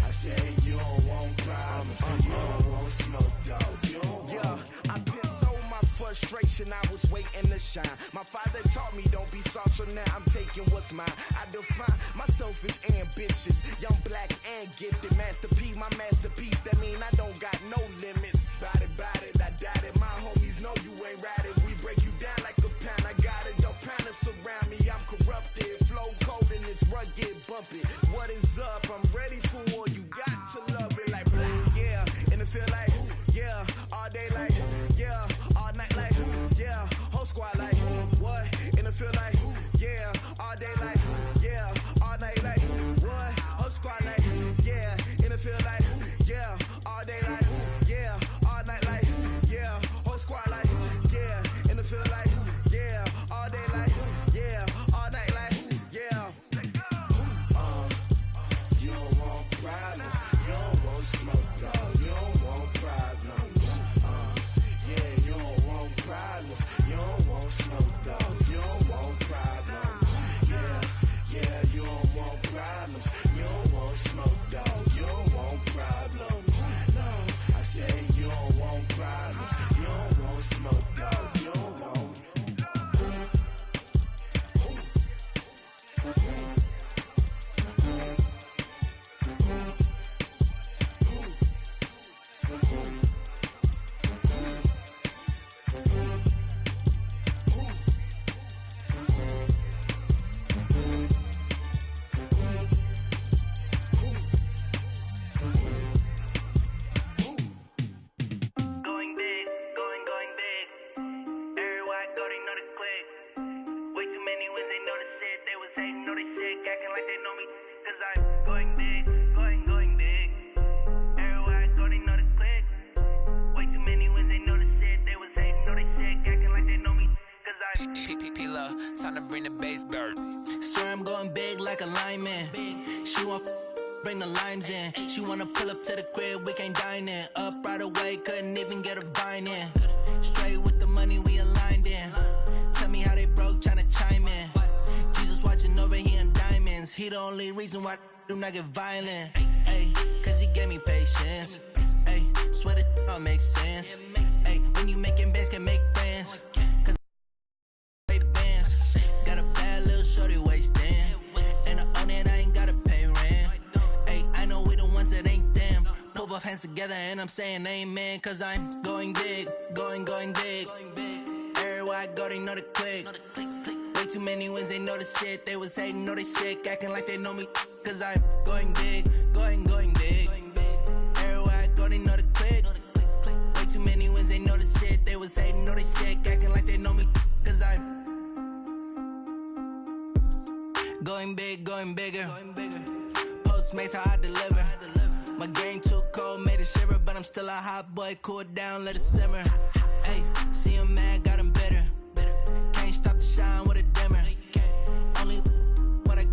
M: I say you don't want problems. You don't want smoke, dog. You don't want.
N: Yeah, I been so my frustration. I was waiting to shine. My father taught me don't be soft, so now I'm taking what's mine. I define myself as ambitious, young, black, and gifted. Master P, my masterpiece. That mean I don't got no limits. Bout it, I doubt it. My homies know you ain't ratted. We break you down like a pound. I got it, don't pound us around me. I'm corrupted, flow cold and it's rugged, bumpy. What is up? I'm ready for war. You got to love it like black, yeah. And it feel like yeah. All day like yeah. All night like yeah. Whole squad like what? And it feel like yeah. All day like yeah. All night like what? Whole squad like yeah. And it feel like yeah. All day like yeah. All night like yeah. Whole squad like yeah. And it feel like yeah. All day like yeah. All night like yeah.
M: You don't want problems. You don't want smoke, dog. You don't want problems. Yeah, you don't want problems. You don't want smoke, dog. You don't want problems. Yeah, you don't want problems. You don't want smoke, dog. You don't want problems. No, I say you don't want problems. You don't want smoke, dog. You don't want.
L: Time to bring the bass bird. Swear I'm going big like a lineman. She want bring the limes in. She wanna pull up to the crib, we can't dine in. Up right away, couldn't even get a vine in. Straight with the money, we aligned in. Tell me how they broke, tryna chime in. Jesus watching over here in diamonds. He the only reason why I do not get violent. Ay, cause he gave me patience. Ay, swear that all makes sense. Ay, when you making bands, can make friends. Got a bad little shorty wasting. And I own it, I ain't gotta pay rent. Ay, I know we the ones that ain't them. Pull both hands together and I'm saying amen. Cause I'm going big, going big. Everywhere I go, they know the click. Way too many wins, they know the shit. They was hating, know they sick, acting like they know me. Cause I'm going big, going big. Everywhere I go, they know the click. Way too many wins, they know the shit. They was hating, know they sick, acting like they know me. Cause I'm going big, going bigger. Postmates, how I deliver. My game too cold, made it shiver. But I'm still a hot boy, cool it down, let it simmer. Hey, see him mad, got him bitter. Can't stop the shine with a dimmer. Only what I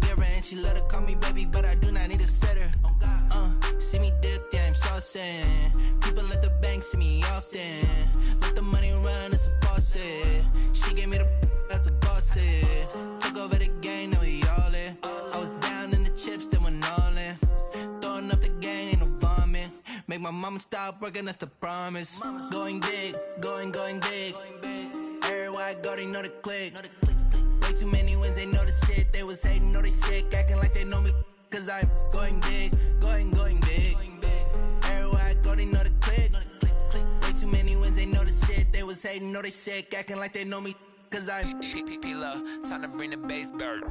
B: I'ma stop working, that's the promise. Going big, going big. Everywhere I go, they know the click. Way too many wins, they know the shit. They was hating, know they sick, acting like they know me. Cause I'm going big, going big. Everywhere I go, they know the click. Way too many wins, they know the shit. They was hating, know they sick, acting like they know me. Cause I'm
F: P-Lo, time to bring the bass bird.